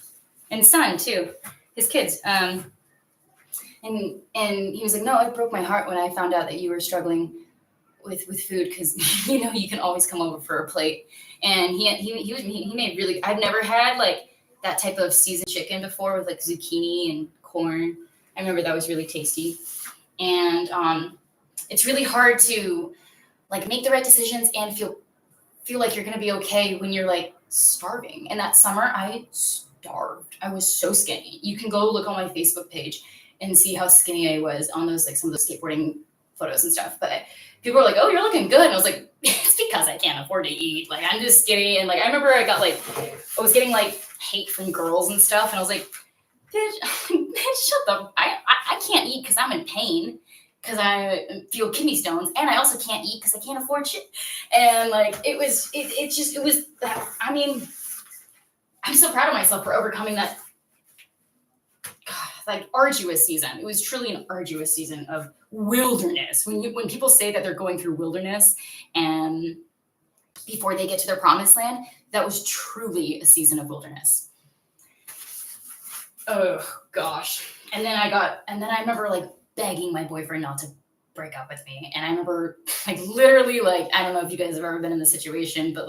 son too, his kids. And he was like, no, it broke my heart when I found out that you were struggling with food, because you can always come over for a plate. And he made really, I've never had that type of seasoned chicken before with zucchini and corn. I remember that was really tasty. And it's really hard to make the right decisions and feel like you're gonna be okay when you're starving. And that summer I starved. I was so skinny. You can go look on my Facebook page and see how skinny I was on those some of those skateboarding photos and stuff. But people were like, oh, you're looking good. And I was like, it's because I can't afford to eat. I'm just skinny. And I remember I got I was getting hate from girls and stuff. And I was like, bitch, shut the, I can't eat because I'm in pain, because I feel kidney stones. And I also can't eat because I can't afford shit. And it was, I mean, I'm so proud of myself for overcoming that arduous season. It was truly an arduous season of wilderness. When people say that they're going through wilderness and before they get to their promised land, that was truly a season of wilderness. Oh gosh. And then I remember begging my boyfriend not to break up with me. And I remember literally I don't know if you guys have ever been in this situation, but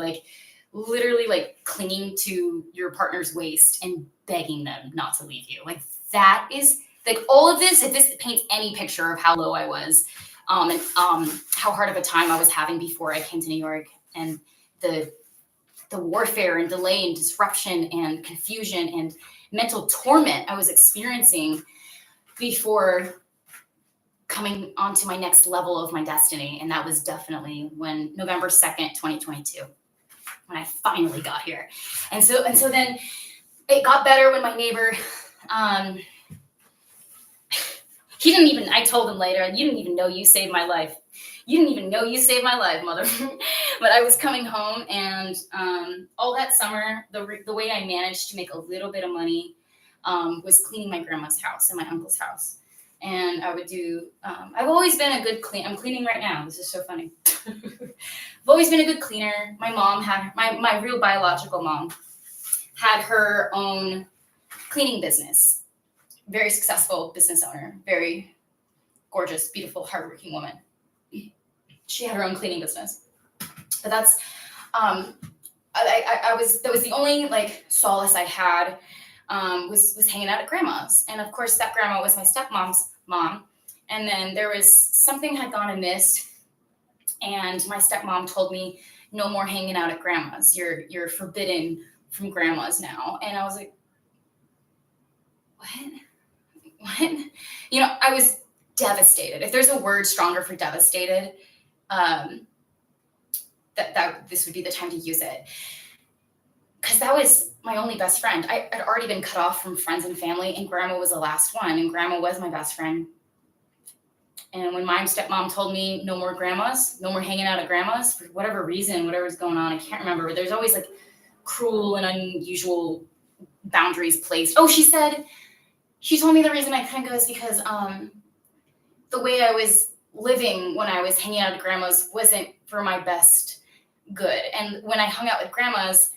literally clinging to your partner's waist and begging them not to leave you. That is all of this, if this paints any picture of how low I was, and how hard of a time I was having before I came to New York, and the warfare and delay and disruption and confusion and mental torment I was experiencing before coming onto my next level of my destiny. And that was definitely when November 2nd, 2022, when I finally got here. And so then it got better when my neighbor, he didn't even, I told him later, you didn't even know you saved my life. You didn't even know you saved my life, mother. But I was coming home, and all that summer, the way I managed to make a little bit of money was cleaning my grandma's house and my uncle's house. And I would do, I've always been a good cleaner. I'm cleaning right now. This is so funny. I've always been a good cleaner. My mom had, my real biological mom had her own cleaning business. Very successful business owner, very gorgeous, beautiful, hardworking woman. She had her own cleaning business. But that's, that was the only solace I had, was hanging out at grandma's. And of course that grandma was my stepmom's mom. And then there was something had gone amiss, and my stepmom told me, no more hanging out at grandma's. You're forbidden from grandma's now. And I was like, what? I was devastated. If there's a word stronger for devastated, that this would be the time to use it. Because that was my only best friend. I had already been cut off from friends and family, and grandma was the last one, and grandma was my best friend. And when my stepmom told me no more grandmas, no more hanging out at grandma's, for whatever reason, whatever's going on, I can't remember, but there's always cruel and unusual boundaries placed. Oh, she told me the reason I couldn't go is because the way I was living when I was hanging out at grandma's wasn't for my best good. And when I hung out with grandma's,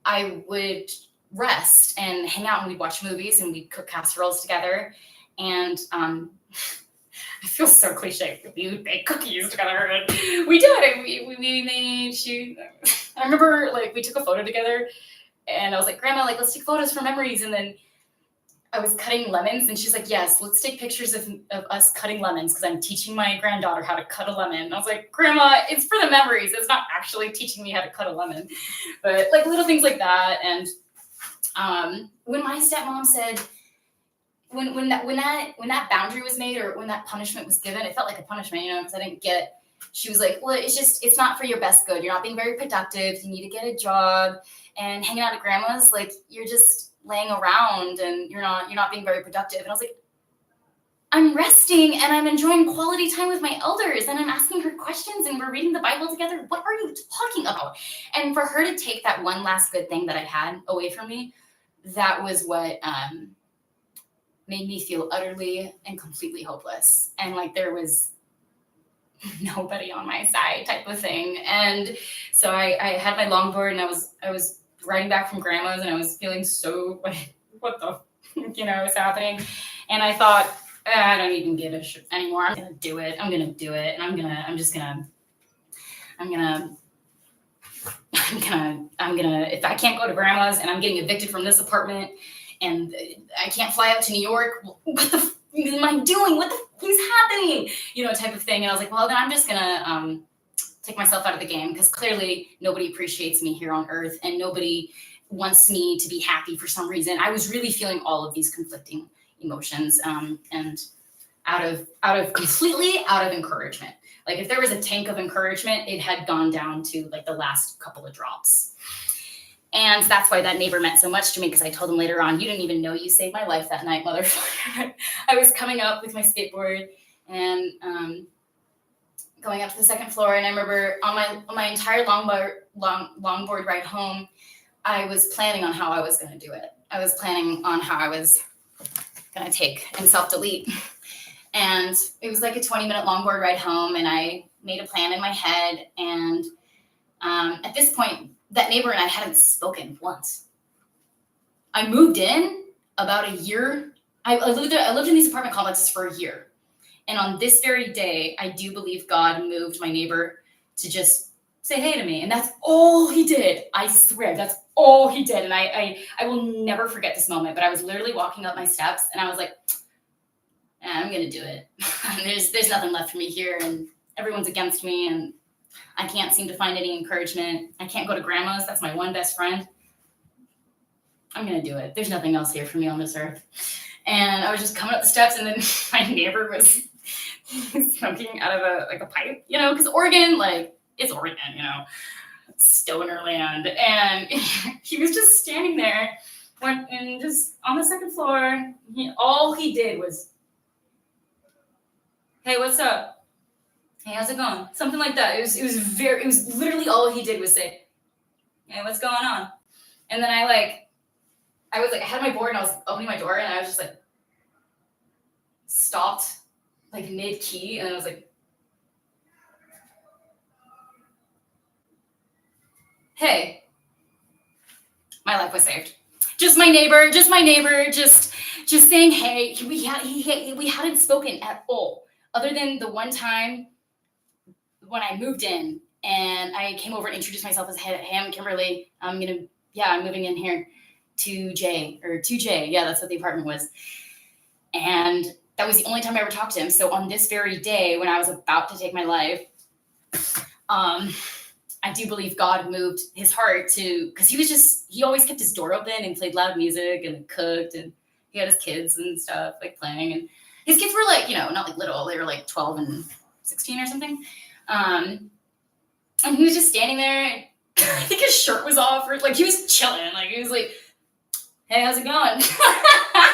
I would rest and hang out, and we'd watch movies and we'd cook casseroles together. And I feel so cliche. We would bake cookies together, and we did it. We made I remember like we took a photo together, and I was like, Grandma, like let's take photos for memories. And then I was cutting lemons, and she's like, yes, let's take pictures of us cutting lemons because I'm teaching my granddaughter how to cut a lemon. And I was like, Grandma, it's for the memories. It's not actually teaching me how to cut a lemon. But like little things like that. And when my stepmom said, when that boundary was made, or when that punishment was given, it felt like a punishment, because I didn't get it. She was like, well, it's not for your best good. You're not being very productive. You need to get a job, and hanging out at grandma's, like you're just laying around and you're not being very productive. And I was like, I'm resting and I'm enjoying quality time with my elders, and I'm asking her questions, and we're reading the Bible together. What are you talking about? And for her to take that one last good thing that I had away from me, that was what made me feel utterly and completely hopeless. And like there was nobody on my side type of thing. And so I had my longboard, and I was riding back from grandma's, and I was feeling so like, what the is happening. And I thought, I don't even give a shit anymore. I'm gonna do it. And I'm gonna if I can't go to grandma's and I'm getting evicted from this apartment and I can't fly out to New York, what the am I doing? What the is happening? Type of thing. And I was like, well, then I'm just gonna take myself out of the game, because clearly nobody appreciates me here on earth, and nobody wants me to be happy for some reason. I was really feeling all of these conflicting emotions, and completely out of encouragement. Like if there was a tank of encouragement, it had gone down to like the last couple of drops. And that's why that neighbor meant so much to me, because I told him later on, you didn't even know you saved my life that night, motherfucker. I was coming up with my skateboard and going up to the second floor, and I remember on my entire longboard ride home, I was planning on how I was going to do it. I was planning on how I was going to take and self-delete. And it was like a 20-minute longboard ride home, and I made a plan in my head. And at this point, that neighbor and I hadn't spoken once. I moved in about a year. I lived in these apartment complexes for a year. And on this very day, I do believe God moved my neighbor to just say hey to me. And that's all he did. I swear, that's all he did. And I will never forget this moment. But I was literally walking up my steps, and I was like, I'm going to do it. There's nothing left for me here, and everyone's against me, and I can't seem to find any encouragement. I can't go to grandma's. That's my one best friend. I'm going to do it. There's nothing else here for me on this earth. And I was just coming up the steps, and then my neighbor was smoking out of a pipe, because Oregon, like, it's Oregon, stoner land. And he was just standing there, and just on the second floor, all he did was, hey, what's up? Hey, how's it going? Something like that. It was literally all he did was say, hey, what's going on? And then I had my board, and I was opening my door, and I was just like, stopped like mid-key, and I was like, hey, my life was saved. Just my neighbor, just saying hey. We hadn't spoken at all, other than the one time when I moved in, and I came over and introduced myself as, hey, I'm Kimberly. I'm moving in here, 2J. Yeah, that's what the apartment was. And that was the only time I ever talked to him. So on this very day, when I was about to take my life, I do believe God moved his heart because he always kept his door open and played loud music and cooked, and he had his kids and stuff like playing. And his kids were like, not like little, they were like 12 and 16 or something. And he was just standing there. I think his shirt was off, or like he was chilling. Like he was like, hey, how's it going?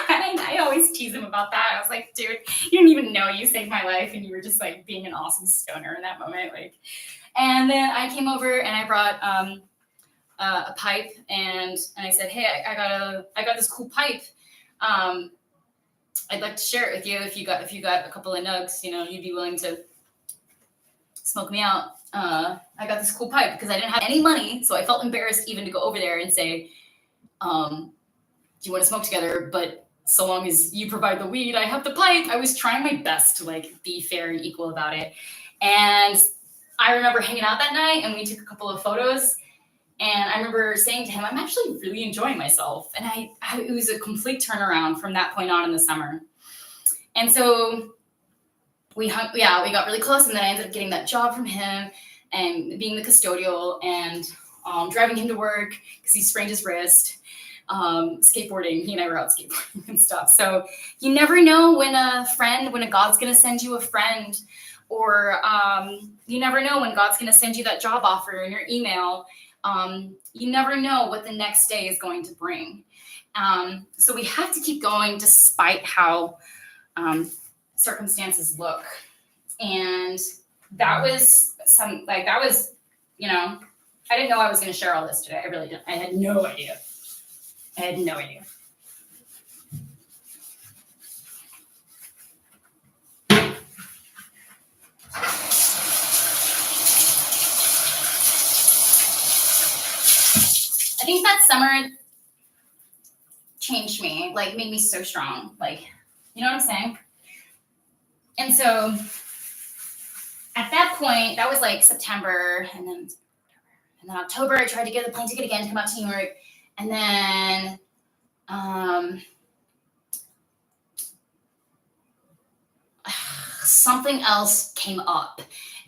And I always tease him about that. I was like, dude, you didn't even know you saved my life, and you were just like being an awesome stoner in that moment. Like, and then I came over and I brought a pipe, and I said, hey, I got this cool pipe. I'd like to share it with you. If you got a couple of nugs, you'd be willing to smoke me out. I got this cool pipe because I didn't have any money, so I felt embarrassed even to go over there and say, do you want to smoke together? But so long as you provide the weed, I have the pipe. I was trying my best to like be fair and equal about it. And I remember hanging out that night and we took a couple of photos. And I remember saying to him, I'm actually really enjoying myself. And it was a complete turnaround from that point on in the summer. And so we got really close. And then I ended up getting that job from him and being the custodial and driving him to work because he sprained his wrist, skateboarding. He and I were out skateboarding and stuff. So you never know when a God's going to send you a friend, or you never know when God's going to send you that job offer in your email. You never know what the next day is going to bring. So we have to keep going despite how circumstances look. And that was I didn't know I was going to share all this today. I really didn't. I had no idea. I think that summer changed me, like made me so strong. Like, you know what I'm saying? And so at that point, that was like September, and then October, I tried to get the plane ticket again to come out to New York. And then something else came up.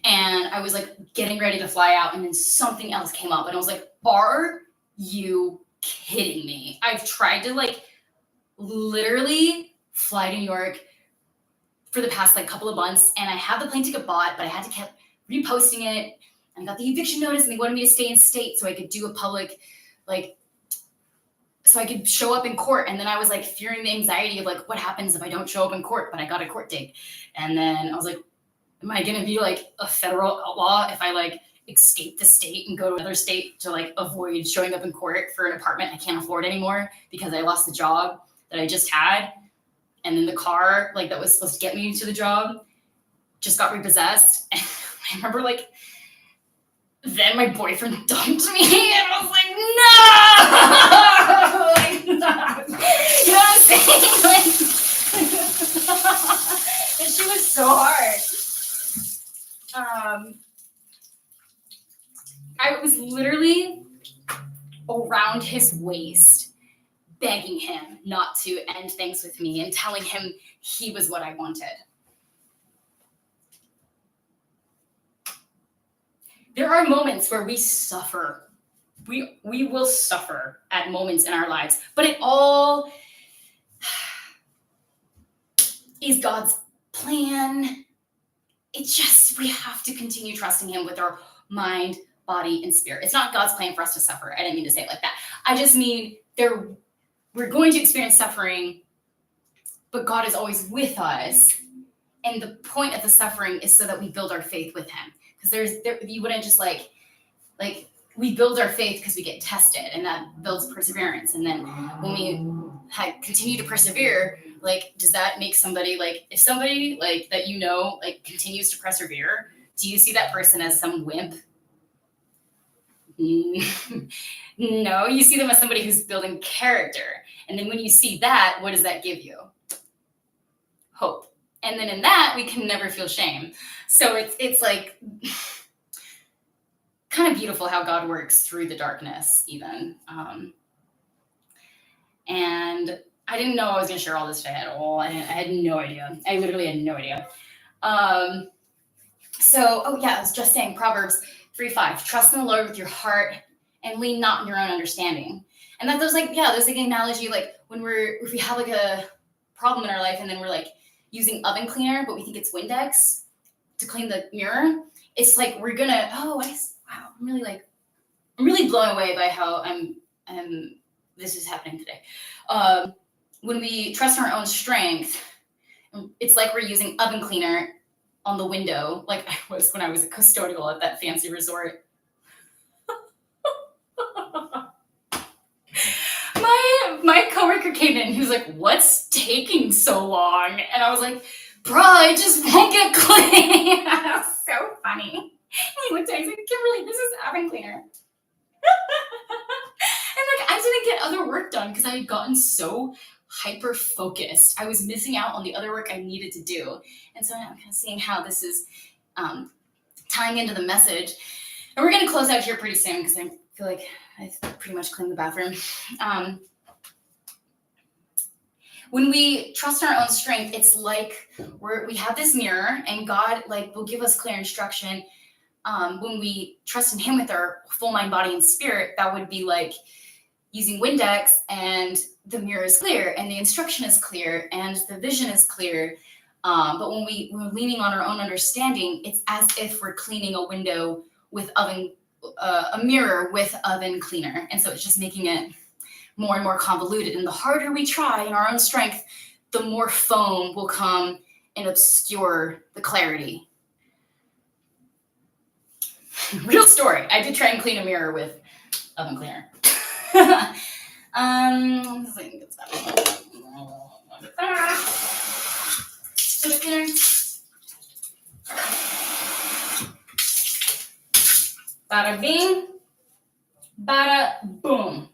And I was like getting ready to fly out, and then something else came up. And I was like, are you kidding me? I've tried to like literally fly to New York for the past like couple of months, and I have the plane ticket bought, but I had to keep reposting it. And I got the eviction notice, and they wanted me to stay in state so I could do a public, so I could show up in court. And then I was like fearing the anxiety of like, what happens if I don't show up in court, but I got a court date? And then I was like, am I going to be like a federal outlaw if I like escape the state and go to another state to like avoid showing up in court for an apartment I can't afford anymore because I lost the job that I just had? And then the car like that was supposed to get me to the job just got repossessed. And I remember like, then my boyfriend dumped me, and I was like, no! Like, no. You know what I'm saying? Like, and she was so hard. I was literally around his waist, begging him not to end things with me and telling him he was what I wanted. There are moments where we suffer. We will suffer at moments in our lives, but it all is God's plan. It's just, we have to continue trusting him with our mind, body, and spirit. It's not God's plan for us to suffer. I didn't mean to say it like that. I just mean we're going to experience suffering, but God is always with us. And the point of the suffering is so that we build our faith with him. Because you wouldn't just like we build our faith because we get tested, and that builds perseverance. And then when we continue to persevere, like, does that make somebody like, if somebody like that like continues to persevere, do you see that person as some wimp? No, you see them as somebody who's building character. And then when you see that, what does that give you? Hope. And then in that, we can never feel shame. So it's like kind of beautiful how God works through the darkness even. And I didn't know I was going to share all this today at all. I had no idea. I literally had no idea. I was just saying Proverbs 3:5, trust in the Lord with your heart and lean not on your own understanding. And there's like an analogy, like if we have like a problem in our life and then we're like using oven cleaner, but we think it's Windex to clean the mirror. It's like, we're gonna, I'm really blown away by how this is happening today. When we trust in our own strength, it's like we're using oven cleaner on the window, like I was when I was a custodial at that fancy resort. my coworker came in. He was like, "What's taking so long?" And I was like, "Bruh, it just won't get clean." That was so funny. And he looked at me, he's like, "Kimberly, this is oven cleaner." And like, I didn't get other work done because I had gotten so hyper focused. I was missing out on the other work I needed to do. And so I'm kind of seeing how this is tying into the message. And we're going to close out here pretty soon because I feel like I've pretty much cleaned the bathroom. When we trust in our own strength, it's like we have this mirror and God like will give us clear instruction. When we trust in him with our full mind, body, and spirit, that would be like using Windex, and the mirror is clear and the instruction is clear and the vision is clear. But when we're leaning on our own understanding, it's as if we're cleaning a window with a mirror with oven cleaner. And so it's just making it more and more convoluted. And the harder we try in our own strength, the more foam will come and obscure the clarity. Real story. I did try and clean a mirror with oven cleaner. Bada bing, bada boom.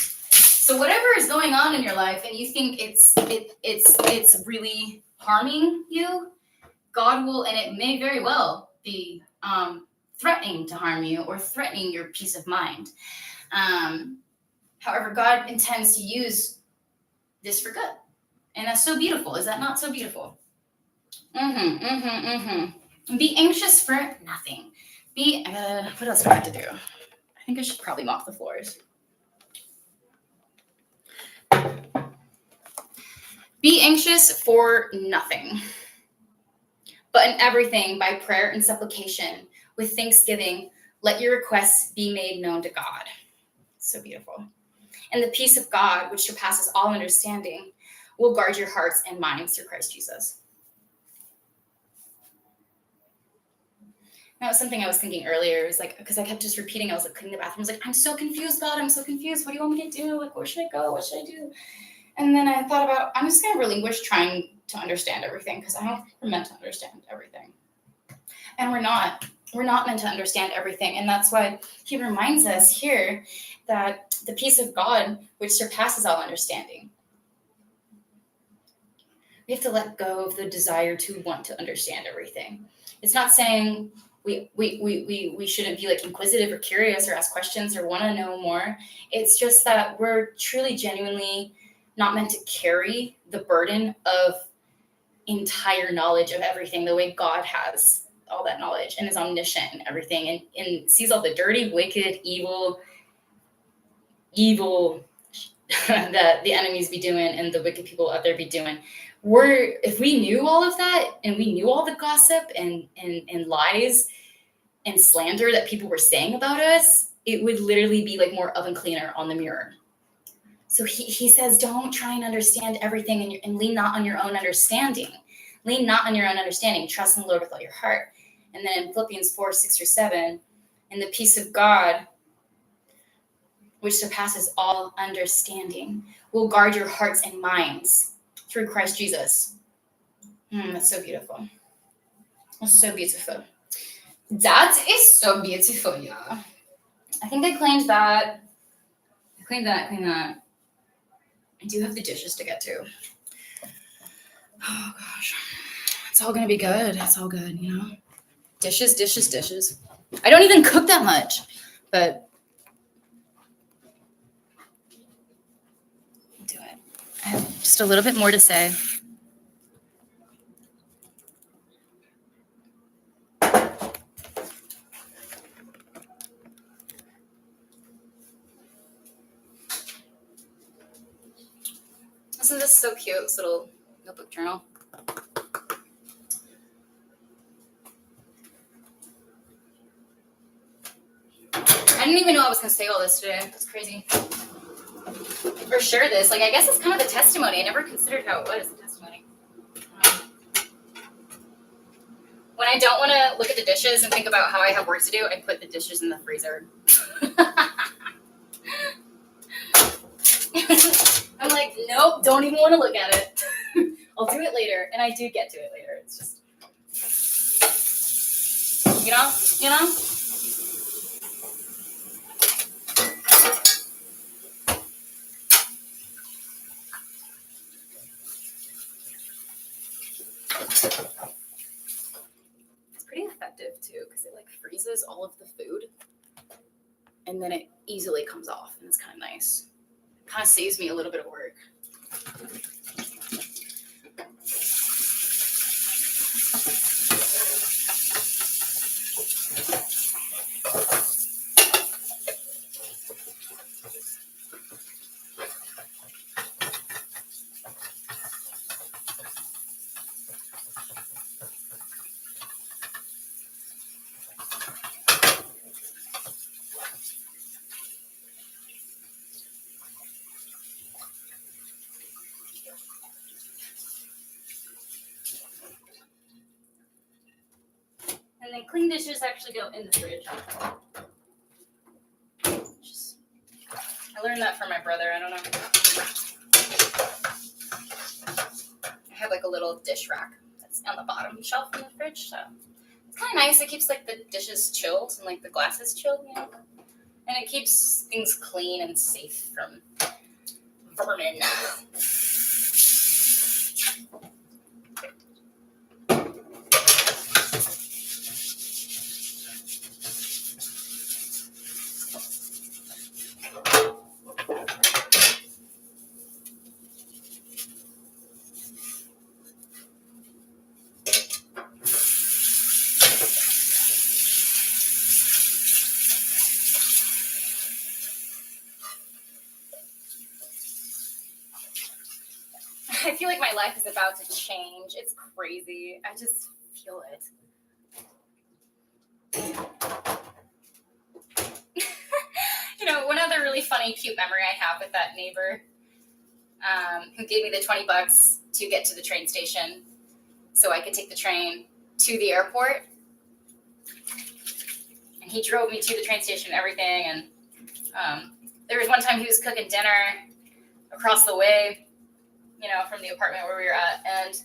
So whatever is going on in your life and you think it's really harming you, God will, and it may very well be threatening to harm you or threatening your peace of mind. However, God intends to use this for good. And that's so beautiful. Is that not so beautiful? Be anxious for nothing. What else do I have to do? I think I should probably mop the floors. Be anxious for nothing, but in everything by prayer and supplication with thanksgiving, let your requests be made known to God. So beautiful. And the peace of God, which surpasses all understanding, will guard your hearts and minds through Christ Jesus. That was something I was thinking earlier. It was like, because I kept just repeating, I was like cleaning the bathroom. I was like, I'm so confused, God. I'm so confused. What do you want me to do? Like, where should I go? What should I do? And then I thought about, I'm just going to relinquish trying to understand everything because I don't think we're meant to understand everything. And we're not meant to understand everything. And that's why he reminds us here that the peace of God, which surpasses all understanding. We have to let go of the desire to want to understand everything. It's not saying we shouldn't be like inquisitive or curious or ask questions or want to know more. It's just that we're truly, genuinely not meant to carry the burden of entire knowledge of everything the way God has all that knowledge and is omniscient and everything and sees all the dirty, wicked, evil that the enemies be doing and the wicked people out there be doing. If we knew all of that and we knew all the gossip and lies and slander that people were saying about us, it would literally be like more oven cleaner on the mirror. So he says, don't try and understand everything and lean not on your own understanding. Lean not on your own understanding. Trust in the Lord with all your heart. And then in Philippians 4:6-7, and the peace of God, which surpasses all understanding, will guard your hearts and minds through Christ Jesus. That's so beautiful. That's so beautiful. That is so beautiful, yeah. I think I claimed that. I claimed that. I do have the dishes to get to. Oh, gosh. It's all going to be good. It's all good, you know? Dishes. I don't even cook that much, but I'll do it. I have just a little bit more to say. Isn't this so cute, this little notebook journal? I didn't even know I was going to say all this today. It's crazy. Or share this. Like, I guess it's kind of a testimony. I never considered how it was a testimony. When I don't want to look at the dishes and think about how I have work to do, I put the dishes in the freezer. nope, don't even want to look at it. I'll do it later, and I do get to it later. It's just, you know. It's pretty effective too, because it like freezes all of the food, and then it easily comes off, and it's kind of nice. Kind of saves me a little bit of work. And then clean dishes actually go in the fridge. I learned that from my brother. I don't know. I have like a little dish rack that's on the bottom shelf in the fridge, so it's kind of nice. It keeps like the dishes chilled and like the glasses chilled, you know, and it keeps things clean and safe from vermin. I feel like my life is about to change. It's crazy. I just feel it. You know, one other really funny, cute memory I have with that neighbor who gave me the $20 to get to the train station so I could take the train to the airport. And he drove me to the train station and everything. And there was one time he was cooking dinner across the way, you know, from the apartment where we were at. And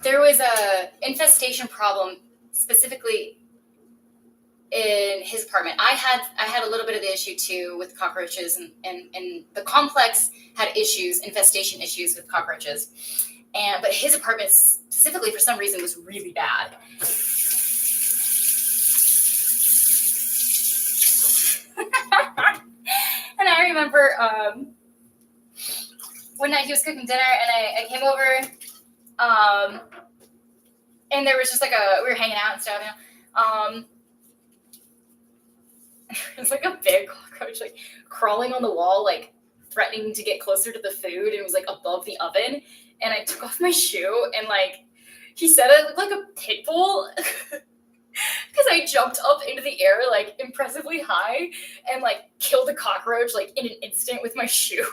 there was a infestation problem specifically in his apartment. I had a little bit of the issue too with cockroaches, and the complex had infestation issues with cockroaches. But his apartment specifically, for some reason, was really bad. And I remember one night he was cooking dinner, and I came over, and there was just like we were hanging out and stuff, you know. It was like a big cockroach, like crawling on the wall, like threatening to get closer to the food, and it was like above the oven. And I took off my shoe, and like he said it looked like a pit bull because I jumped up into the air like impressively high and like killed a cockroach like in an instant with my shoe.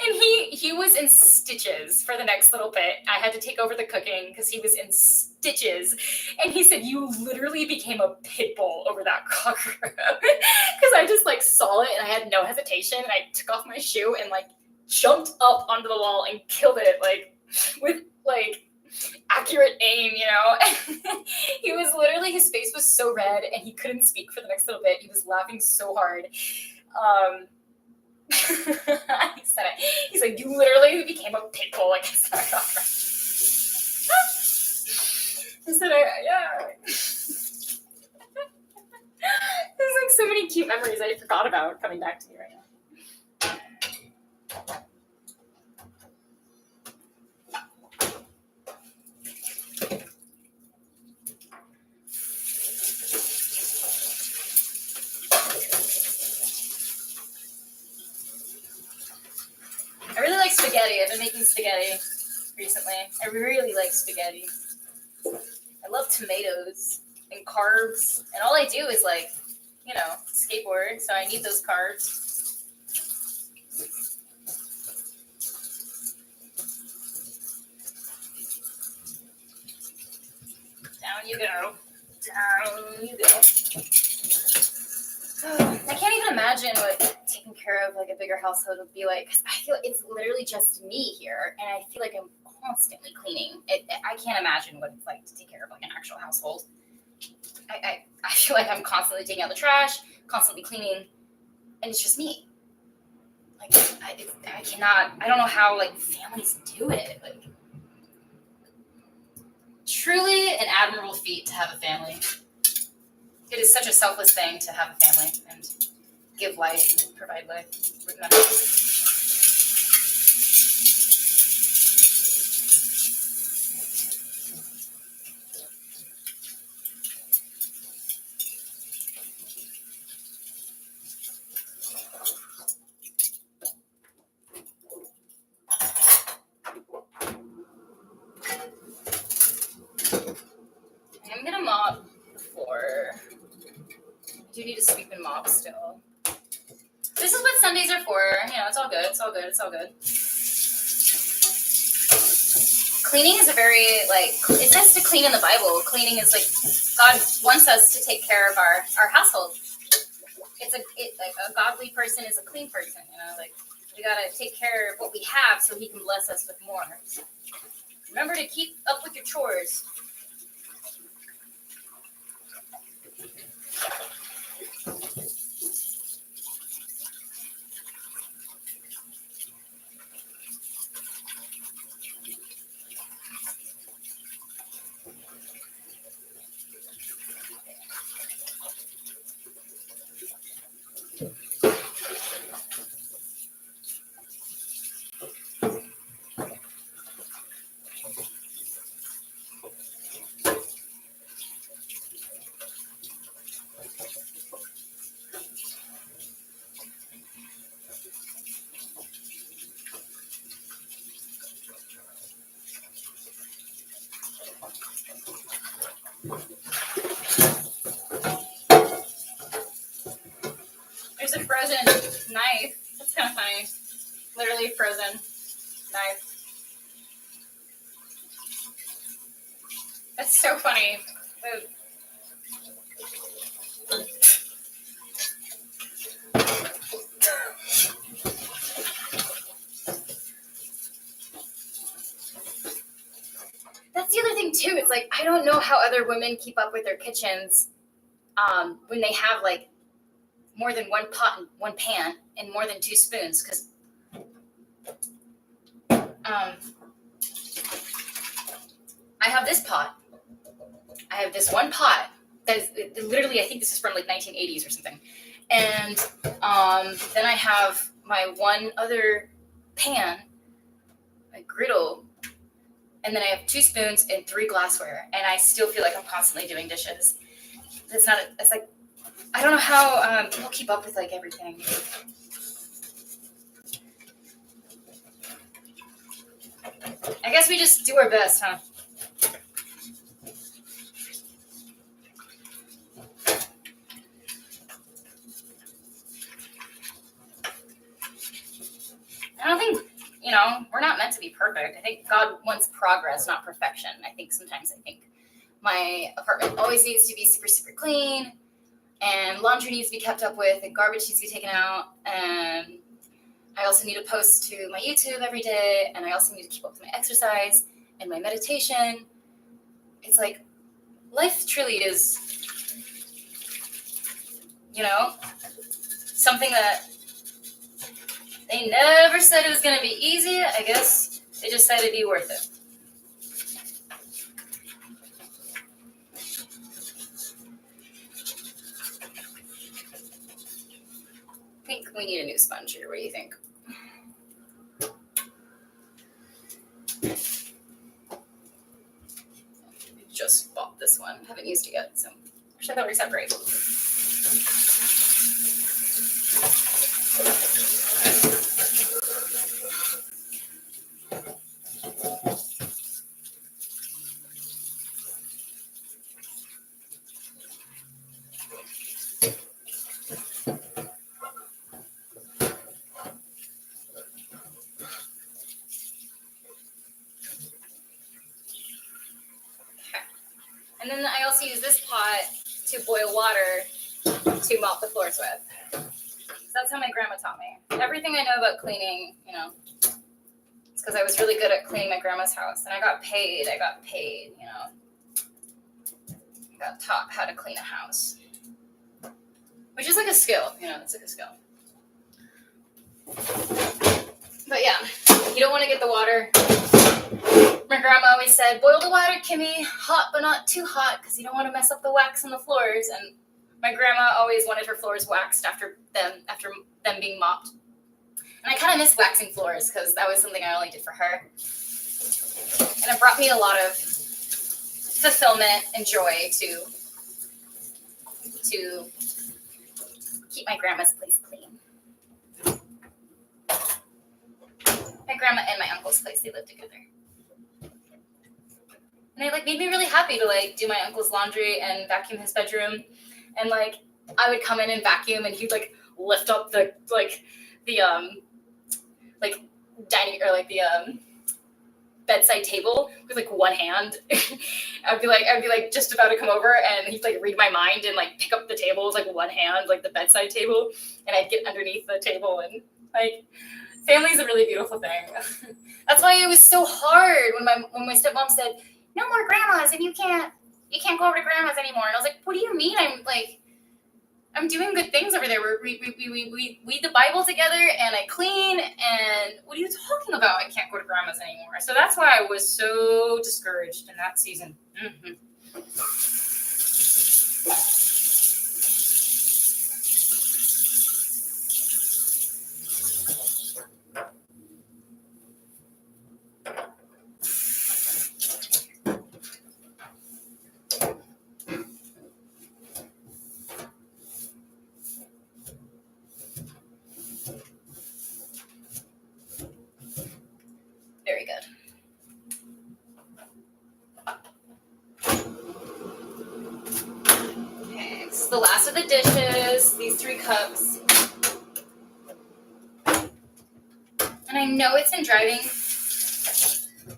And he was in stitches for the next little bit. I had to take over the cooking because he was in stitches. And he said, "You literally became a pit bull over that cockroach." Because I just like saw it and I had no hesitation. And I took off my shoe and like jumped up onto the wall and killed it like with like accurate aim, you know. He was literally, his face was so red and he couldn't speak for the next little bit. He was laughing so hard. He said it. He's like, "You literally became a pit bull against that cockroach." I said, "Yeah." There's like so many cute memories I forgot about coming back to me right now. I really like spaghetti. I've been making spaghetti recently. I really like spaghetti. I love tomatoes and carbs. And all I do is like, you know, skateboard. So I need those carbs. Down you go. You go. I can't even imagine what taking care of like a bigger household would be like. 'Cause I feel it's literally just me here, and I feel like I'm constantly cleaning. I can't imagine what it's like to take care of like an actual household. I feel like I'm constantly taking out the trash, constantly cleaning, and it's just me. Like I cannot. I don't know how like families do it. Like truly an admirable feat to have a family. It is such a selfless thing to have a family and give life and provide life. Remember. I'm gonna mop the floor. I do need to sweep and mop still. This is what Sundays are for. You know, it's all good. It's all good. It's all good. Cleaning is a very, like, it says to clean in the Bible. Cleaning is like, God wants us to take care of our household. Like a godly person is a clean person, you know, like we gotta take care of what we have so he can bless us with more. Remember to keep up with your chores. There's a frozen knife. That's kind of funny. Literally frozen knife. That's so funny. That's the other thing too. It's like I don't know how other women keep up with their kitchens when they have like more than one pot and one pan and more than 2 spoons. Because I have this pot. I have this one pot that is literally, I think this is from like 1980s or something. And then I have my one other pan, my griddle, and then I have 2 spoons and 3 glassware. And I still feel like I'm constantly doing dishes. It's like, I don't know how people keep up with like everything. I guess we just do our best, huh? I don't think, we're not meant to be perfect. I think God wants progress, not perfection. I think my apartment always needs to be super, super clean, and laundry needs to be kept up with, and garbage needs to be taken out, and I also need to post to my YouTube every day, and I also need to keep up with my exercise and my meditation. It's like, life truly is, something that they never said it was going to be easy. I guess they just said it'd be worth it. I think we need a new sponge here. What do you think? I just bought this one. Haven't used it yet, so actually I thought we were separate. And And then I also use this pot to boil water to mop the floors with. So that's how my grandma taught me. Everything I know about cleaning, it's because I was really good at cleaning my grandma's house. And I got paid, I got taught how to clean a house. Which is like a skill, it's like a skill. But yeah, you don't want to get the water. My grandma always said, boil the water, Kimmy, hot but not too hot, because you don't want to mess up the wax on the floors. And my grandma always wanted her floors waxed after them being mopped. And I kind of miss waxing floors, because that was something I only did for her. And it brought me a lot of fulfillment and joy to keep my grandma's place clean. My grandma and my uncle's place, they lived together. And it made me really happy to do my uncle's laundry and vacuum his bedroom. And I would come in and vacuum, and he'd lift up the dining or the bedside table with one hand. I'd be just about to come over, and he'd read my mind and pick up the table with one hand, the bedside table, and I'd get underneath the table. And family is a really beautiful thing. That's why it was so hard when my stepmom said, no more grandmas, and you can't go over to grandma's anymore. And I was like, what do you mean? I'm doing good things over there. We read the Bible together, and I clean, and what are you talking about? I can't go to grandma's anymore. So that's why I was so discouraged in that season. Mm-hmm. Very good. Okay, this is the last of the dishes, these 3 cups. And I know it's been driving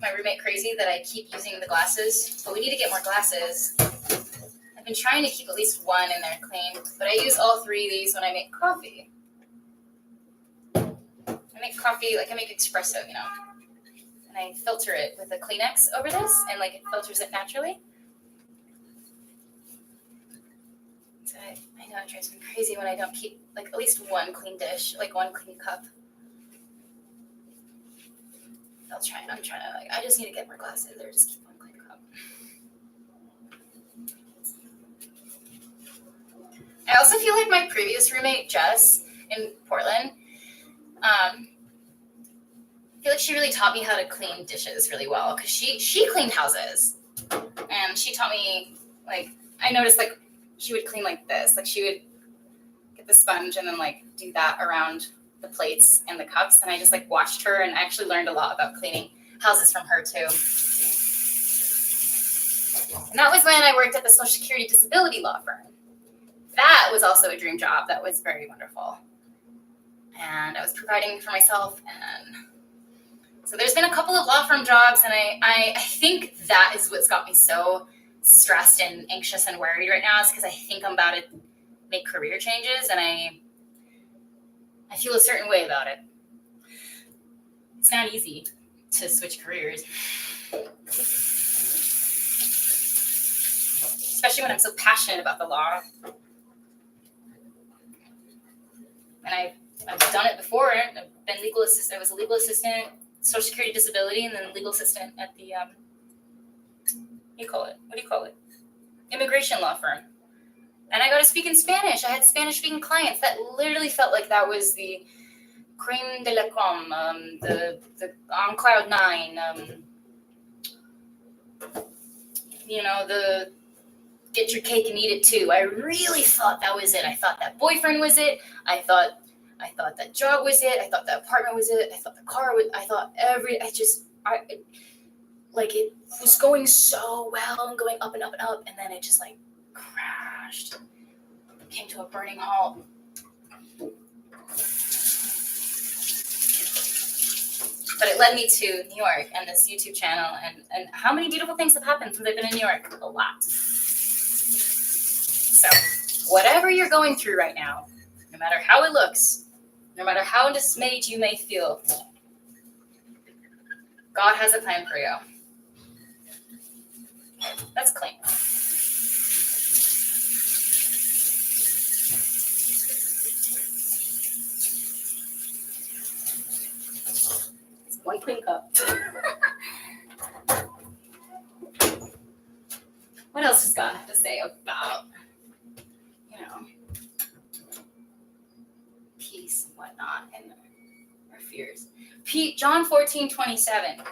my roommate crazy that I keep using the glasses, but we need to get more glasses. I've been trying to keep at least one in there clean, but I use all 3 of these when I make coffee. I make coffee, I make espresso, and I filter it with a Kleenex over this, and it filters it naturally. So I know it drives me crazy when I don't keep at least one clean dish, one clean cup. I'm trying to, I just need to get more glasses or just keep one clean cup. I also feel like my previous roommate, Jess, in Portland, I feel like she really taught me how to clean dishes really well, because she cleaned houses, and she taught me, I noticed, she would clean like this. She would get the sponge and then, do that around the plates and the cups, and I just, watched her, and I actually learned a lot about cleaning houses from her, too. And that was when I worked at the Social Security Disability law firm. That was also a dream job. That was very wonderful. And I was providing for myself, and so there's been a couple of law firm jobs, and I think that is what's got me so stressed and anxious and worried right now, is because I think I'm about to make career changes, and I feel a certain way about it. It's not easy to switch careers, especially when I'm so passionate about the law. And I've done it before. I've been legal assistant. I was a legal assistant, Social Security Disability, and then legal assistant at the What do you call it? Immigration law firm. And I got to speak in Spanish. I had Spanish-speaking clients. That literally felt like that was the creme de la creme, the on cloud 9, the get your cake and eat it too. I really thought that was it. I thought that boyfriend was it. I thought that job was it. I thought that apartment was it. I thought the car was. I thought it was going so well and going up and up and up, and then it just crashed. Came to a burning halt. But it led me to New York and this YouTube channel, and how many beautiful things have happened since I've been in New York? A lot. So whatever you're going through right now, no matter how it looks, no matter how dismayed you may feel, God has a plan for you. Let's clean. It's one clean cup. What else does God have to say about, peace and whatnot and our fears? John 14:27.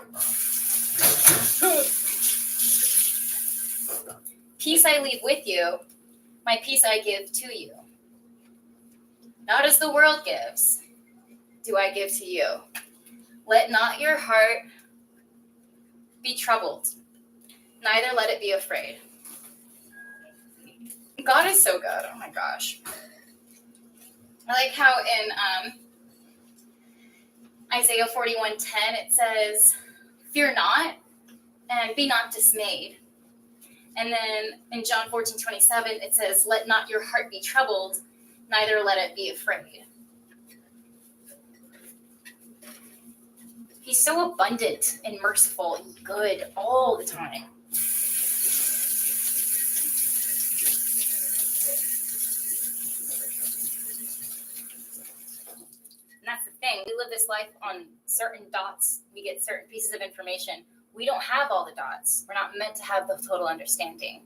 Peace I leave with you, my peace I give to you. Not as the world gives, do I give to you. Let not your heart be troubled, neither let it be afraid. God is so good. Oh my gosh. I like how in Isaiah 41:10 it says, fear not and be not dismayed. And then in John 14:27 it says, let not your heart be troubled, neither let it be afraid. He's so abundant and merciful and good all the time. And that's the thing. We live this life on certain dots. We get certain pieces of information. We don't have all the dots. We're not meant to have the total understanding.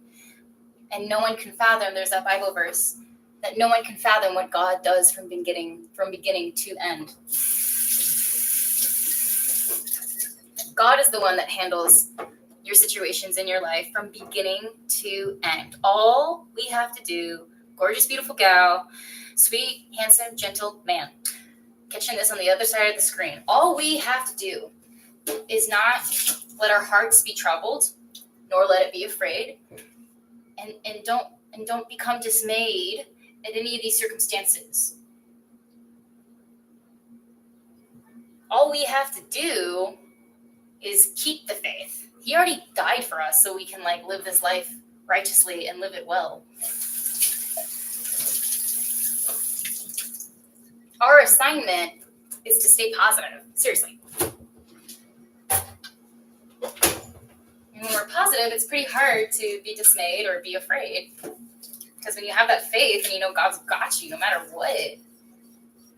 And no one can fathom, there's that Bible verse, that no one can fathom what God does from beginning to end. God is the one that handles your situations in your life from beginning to end. All we have to do, gorgeous, beautiful gal, sweet, handsome, gentle man, catching this on the other side of the screen. All we have to do is not let our hearts be troubled, nor let it be afraid, and don't become dismayed at any of these circumstances. All we have to do is keep the faith. He already died for us so we can live this life righteously and live it well. Our assignment is to stay positive. Seriously. And when we're positive, it's pretty hard to be dismayed or be afraid. Because when you have that faith and you know God's got you no matter what,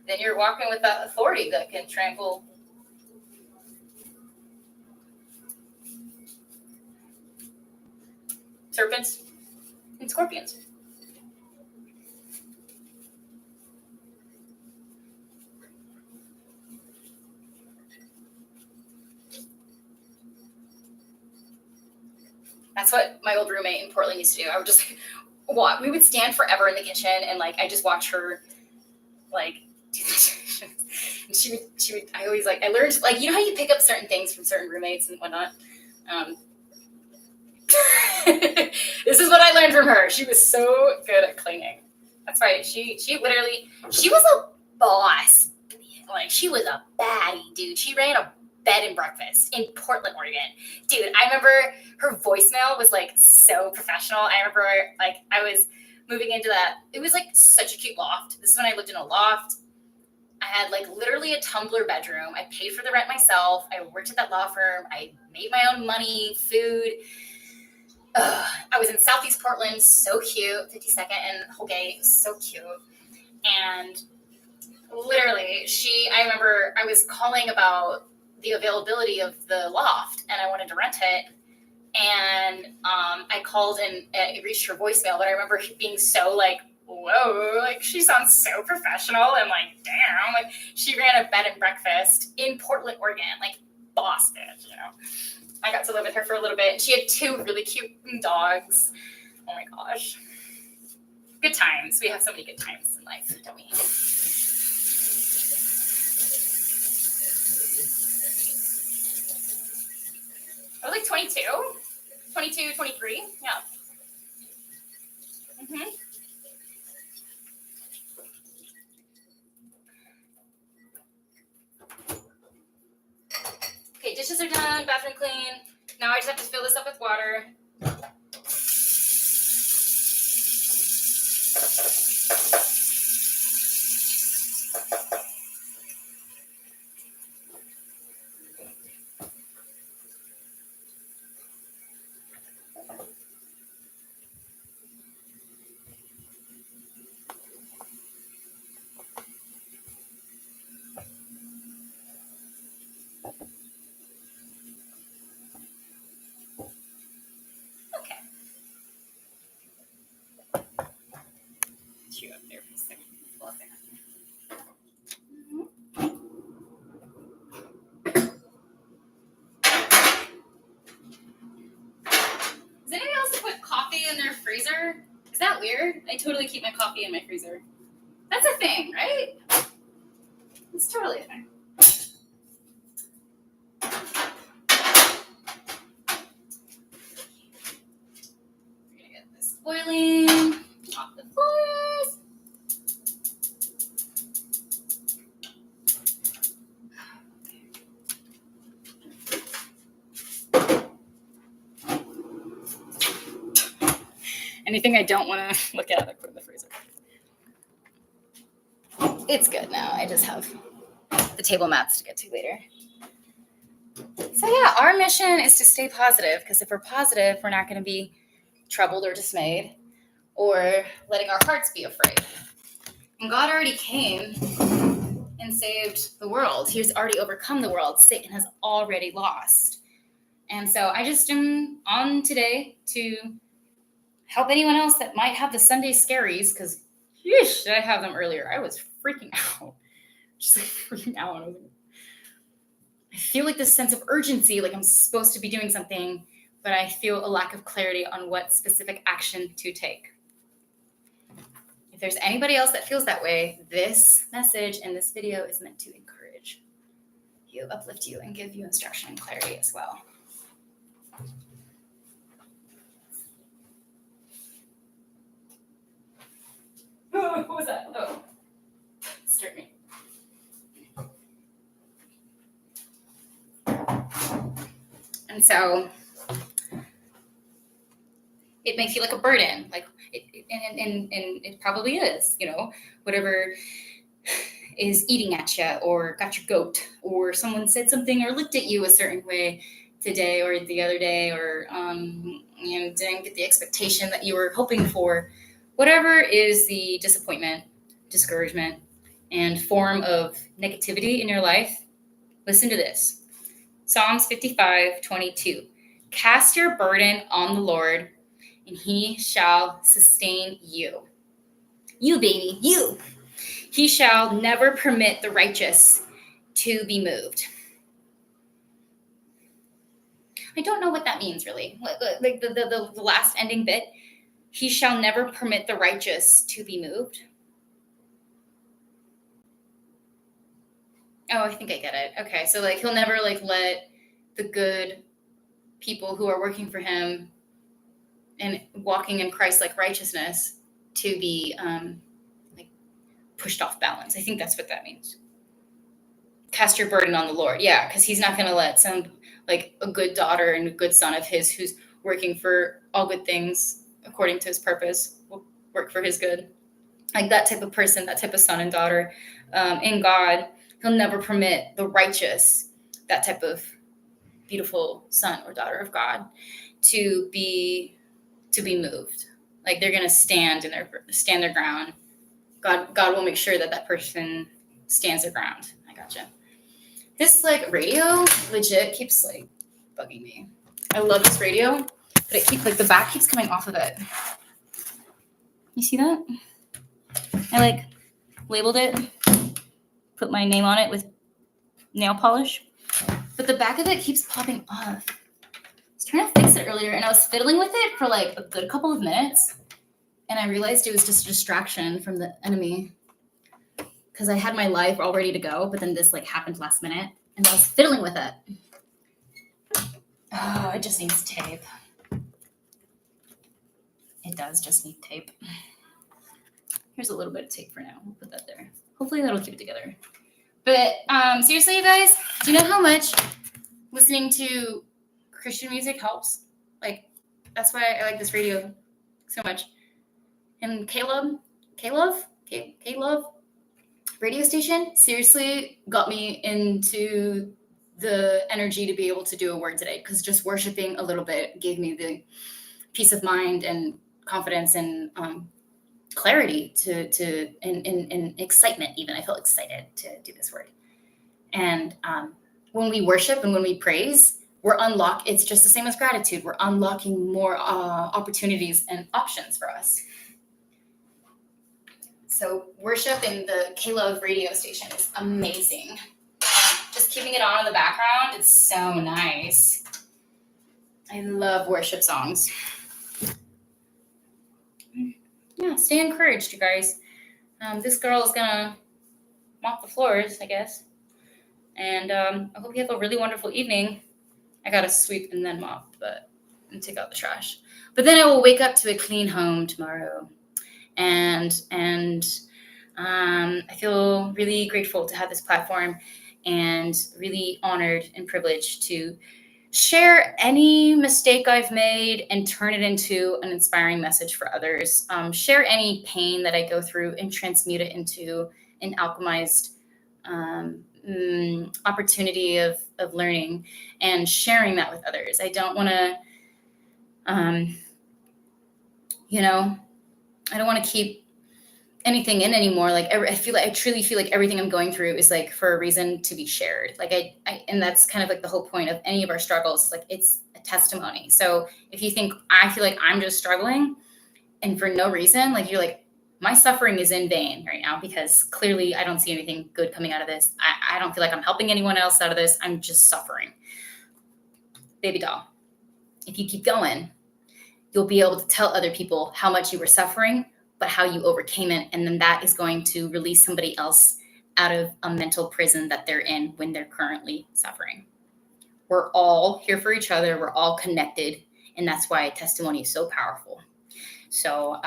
then you're walking with that authority that can trample serpents and scorpions. That's what my old roommate in Portland used to do. I would just we would stand forever in the kitchen and I just watch her do this. And she would, I always I learned, you know how you pick up certain things from certain roommates and whatnot? This is what I learned from her. She was so good at cleaning. That's right. She was a boss. She was a baddie, dude. She ran a bed and breakfast in Portland, Oregon. Dude, I remember her voicemail was so professional. I remember I was moving into that. It was such a cute loft. This is when I lived in a loft. I had literally a tumbler bedroom. I paid for the rent myself. I worked at that law firm. I made my own money, food. I was in Southeast Portland, so cute, 52nd and Holgate, so cute. And literally, I remember I was calling about the availability of the loft, and I wanted to rent it. And I called, and it reached her voicemail, but I remember being so whoa, she sounds so professional, and damn, she ran a bed and breakfast in Portland, Oregon, boss bitch, I got to live with her for a little bit. She had 2 really cute dogs. Oh my gosh. Good times. We have so many good times in life, don't we? I was 22, 23. Yeah. Mm-hmm. Okay, dishes are done, bathroom clean. Now I just have to fill this up with water. Okay. Chew up there for a second. Hold on a second. Does anybody else put coffee in their freezer? Is that weird? I totally keep my coffee in my freezer. That's a thing, right? It's totally a thing. We're gonna get this boiling off the floors. Anything I don't want to look at, I put in the freezer. It's good now. I just have the table mats to get to later. So yeah, our mission is to stay positive, because if we're positive, we're not going to be troubled or dismayed or letting our hearts be afraid. And God already came and saved the world. He's already overcome the world. Satan has already lost. And so I just am on today to help anyone else that might have the Sunday scaries, because did I have them earlier? I was freaking out. Just like freaking out. I feel like this sense of urgency, like I'm supposed to be doing something, but I feel a lack of clarity on what specific action to take. If there's anybody else that feels that way, this message and this video is meant to encourage you, uplift you, and give you instruction and clarity as well. What was that? Oh, it scared me. And so it may feel like a burden, like and it probably is, whatever is eating at you or got your goat, or someone said something or looked at you a certain way today or the other day, or didn't get the expectation that you were hoping for. Whatever is the disappointment, discouragement, and form of negativity in your life, listen to this. Psalms 55:22. Cast your burden on the Lord, and he shall sustain you. You, baby, you. He shall never permit the righteous to be moved. I don't know what that means, really. Like the last ending bit. He shall never permit the righteous to be moved. Oh, I think I get it. Okay, so he'll never let the good people who are working for him and walking in Christ-like righteousness to be pushed off balance. I think that's what that means. Cast your burden on the Lord. Yeah, because he's not going to let a good daughter and a good son of his who's working for all good things according to his purpose will work for his good. Like that type of person, that type of son and daughter in God, he'll never permit the righteous, that type of beautiful son or daughter of God, to be moved. Like they're gonna stand their ground. God will make sure that person stands their ground. I gotcha. This radio legit keeps bugging me. I love this radio, but it keeps the back keeps coming off of it. You see that? I labeled it, put my name on it with nail polish, but the back of it keeps popping off. I was trying to fix it earlier, and I was fiddling with it for a good couple of minutes, and I realized it was just a distraction from the enemy, because I had my live all ready to go, but then this happened last minute, and I was fiddling with it. Oh, it just needs tape. It does just need tape. Here's a little bit of tape for now. We'll put that there. Hopefully that'll keep it together. But seriously, you guys, do you know how much listening to Christian music helps? That's why I like this radio so much. And Caleb, K-Love radio station seriously got me into the energy to be able to do a word today, because just worshiping a little bit gave me the peace of mind and confidence and clarity and excitement. Even I felt excited to do this word. And when we worship and when we praise, it's just the same as gratitude. We're unlocking more opportunities and options for us. So worship in the K-Love radio station is amazing. Just keeping it on in the background, it's so nice. I love worship songs. Yeah, stay encouraged, you guys. This girl is gonna mop the floors, I guess. And I hope you have a really wonderful evening. I gotta sweep and then mop, and take out the trash. But then I will wake up to a clean home tomorrow. And I feel really grateful to have this platform and really honored and privileged to share any mistake I've made and turn it into an inspiring message for others. Share any pain that I go through and transmute it into an alchemized opportunity of learning and sharing that with others. I don't want to, I don't want to keep anything in anymore. Like I truly feel like everything I'm going through is like for a reason to be shared. Like and that's kind of like the whole point of any of our struggles. Like it's a testimony. So if you think I feel like I'm just struggling and for no reason, like you're like, my suffering is in vain right now, because clearly I don't see anything good coming out of this. I don't feel like I'm helping anyone else out of this. I'm just suffering. Baby doll, if you keep going, you'll be able to tell other people how much you were suffering, but how you overcame it. And then that is going to release somebody else out of a mental prison that they're in when they're currently suffering. We're all here for each other. We're all connected. And that's why testimony is so powerful. So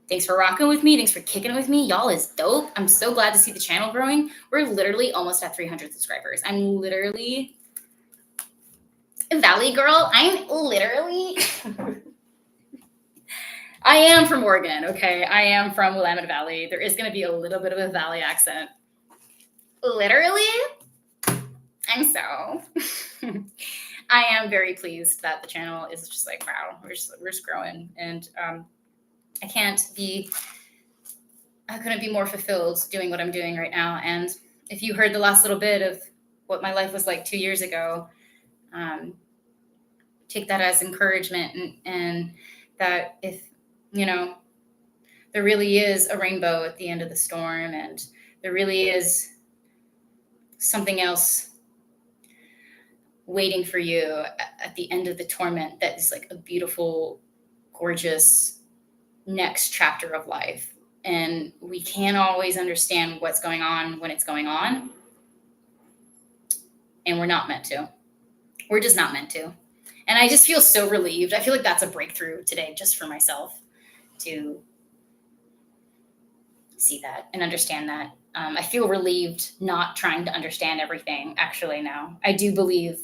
thanks for rocking with me. Thanks for kicking it with me. Y'all is dope. I'm so glad to see the channel growing. We're literally almost at 300 subscribers. I'm literally Valley girl. I'm literally... I am from Oregon, okay? I am from Willamette Valley. There is going to be a little bit of a Valley accent. Literally, I'm so... I am very pleased that the channel is just like, wow, we're just growing. And I couldn't be more fulfilled doing what I'm doing right now. And if you heard the last little bit of what my life was like 2 years ago, take that as encouragement and that if, there really is a rainbow at the end of the storm, and there really is something else waiting for you at the end of the torment that is like a beautiful, gorgeous next chapter of life. And we can't always understand what's going on when it's going on. And we're not meant to. We're just not meant to. And I just feel so relieved. I feel like that's a breakthrough today just for myself to see that and understand that. I feel relieved not trying to understand everything actually now. I do believe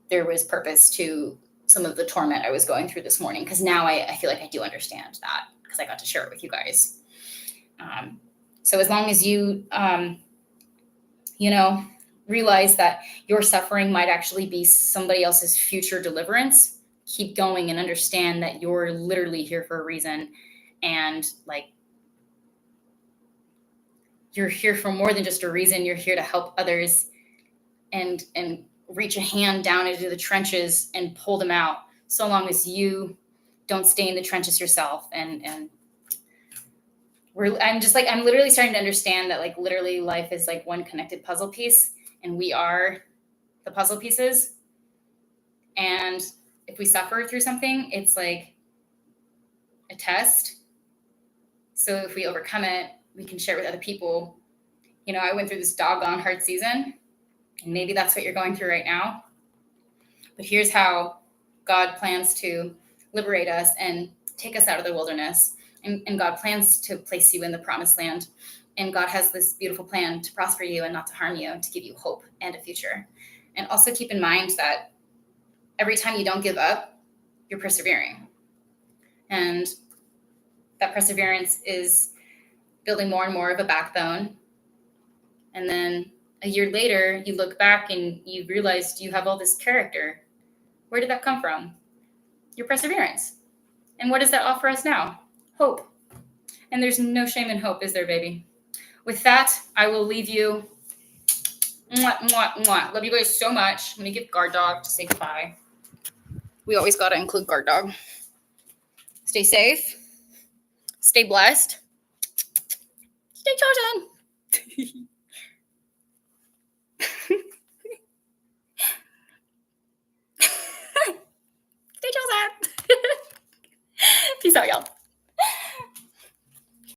there was purpose to some of the torment I was going through this morning, because now I feel like I do understand that because I got to share it with you guys. So as long as you, realize that your suffering might actually be somebody else's future deliverance, keep going and understand that you're literally here for a reason. And like, you're here for more than just a reason. You're here to help others and reach a hand down into the trenches and pull them out, so long as you don't stay in the trenches yourself. And I'm literally starting to understand that like literally life is like one connected puzzle piece, and we are the puzzle pieces. And if we suffer through something, it's like a test. So if we overcome it, we can share with other people. I went through this doggone hard season, and maybe that's what you're going through right now. But here's how God plans to liberate us and take us out of the wilderness. And God plans to place you in the promised land. And God has this beautiful plan to prosper you and not to harm you, to give you hope and a future. And also keep in mind that every time you don't give up, you're persevering. And That perseverance is building more and more of a backbone. And then a year later, you look back and you realized you have all this character. Where did that come from? Your perseverance. And what does that offer us now? Hope. And there's no shame in hope, is there, baby? With that, I will leave you. Mwah, mwah, mwah. Love you guys so much. Let me give Guard Dog to say goodbye. We always got to include Guard Dog. Stay safe. Stay blessed. Stay chosen. Stay chosen. Peace out, y'all.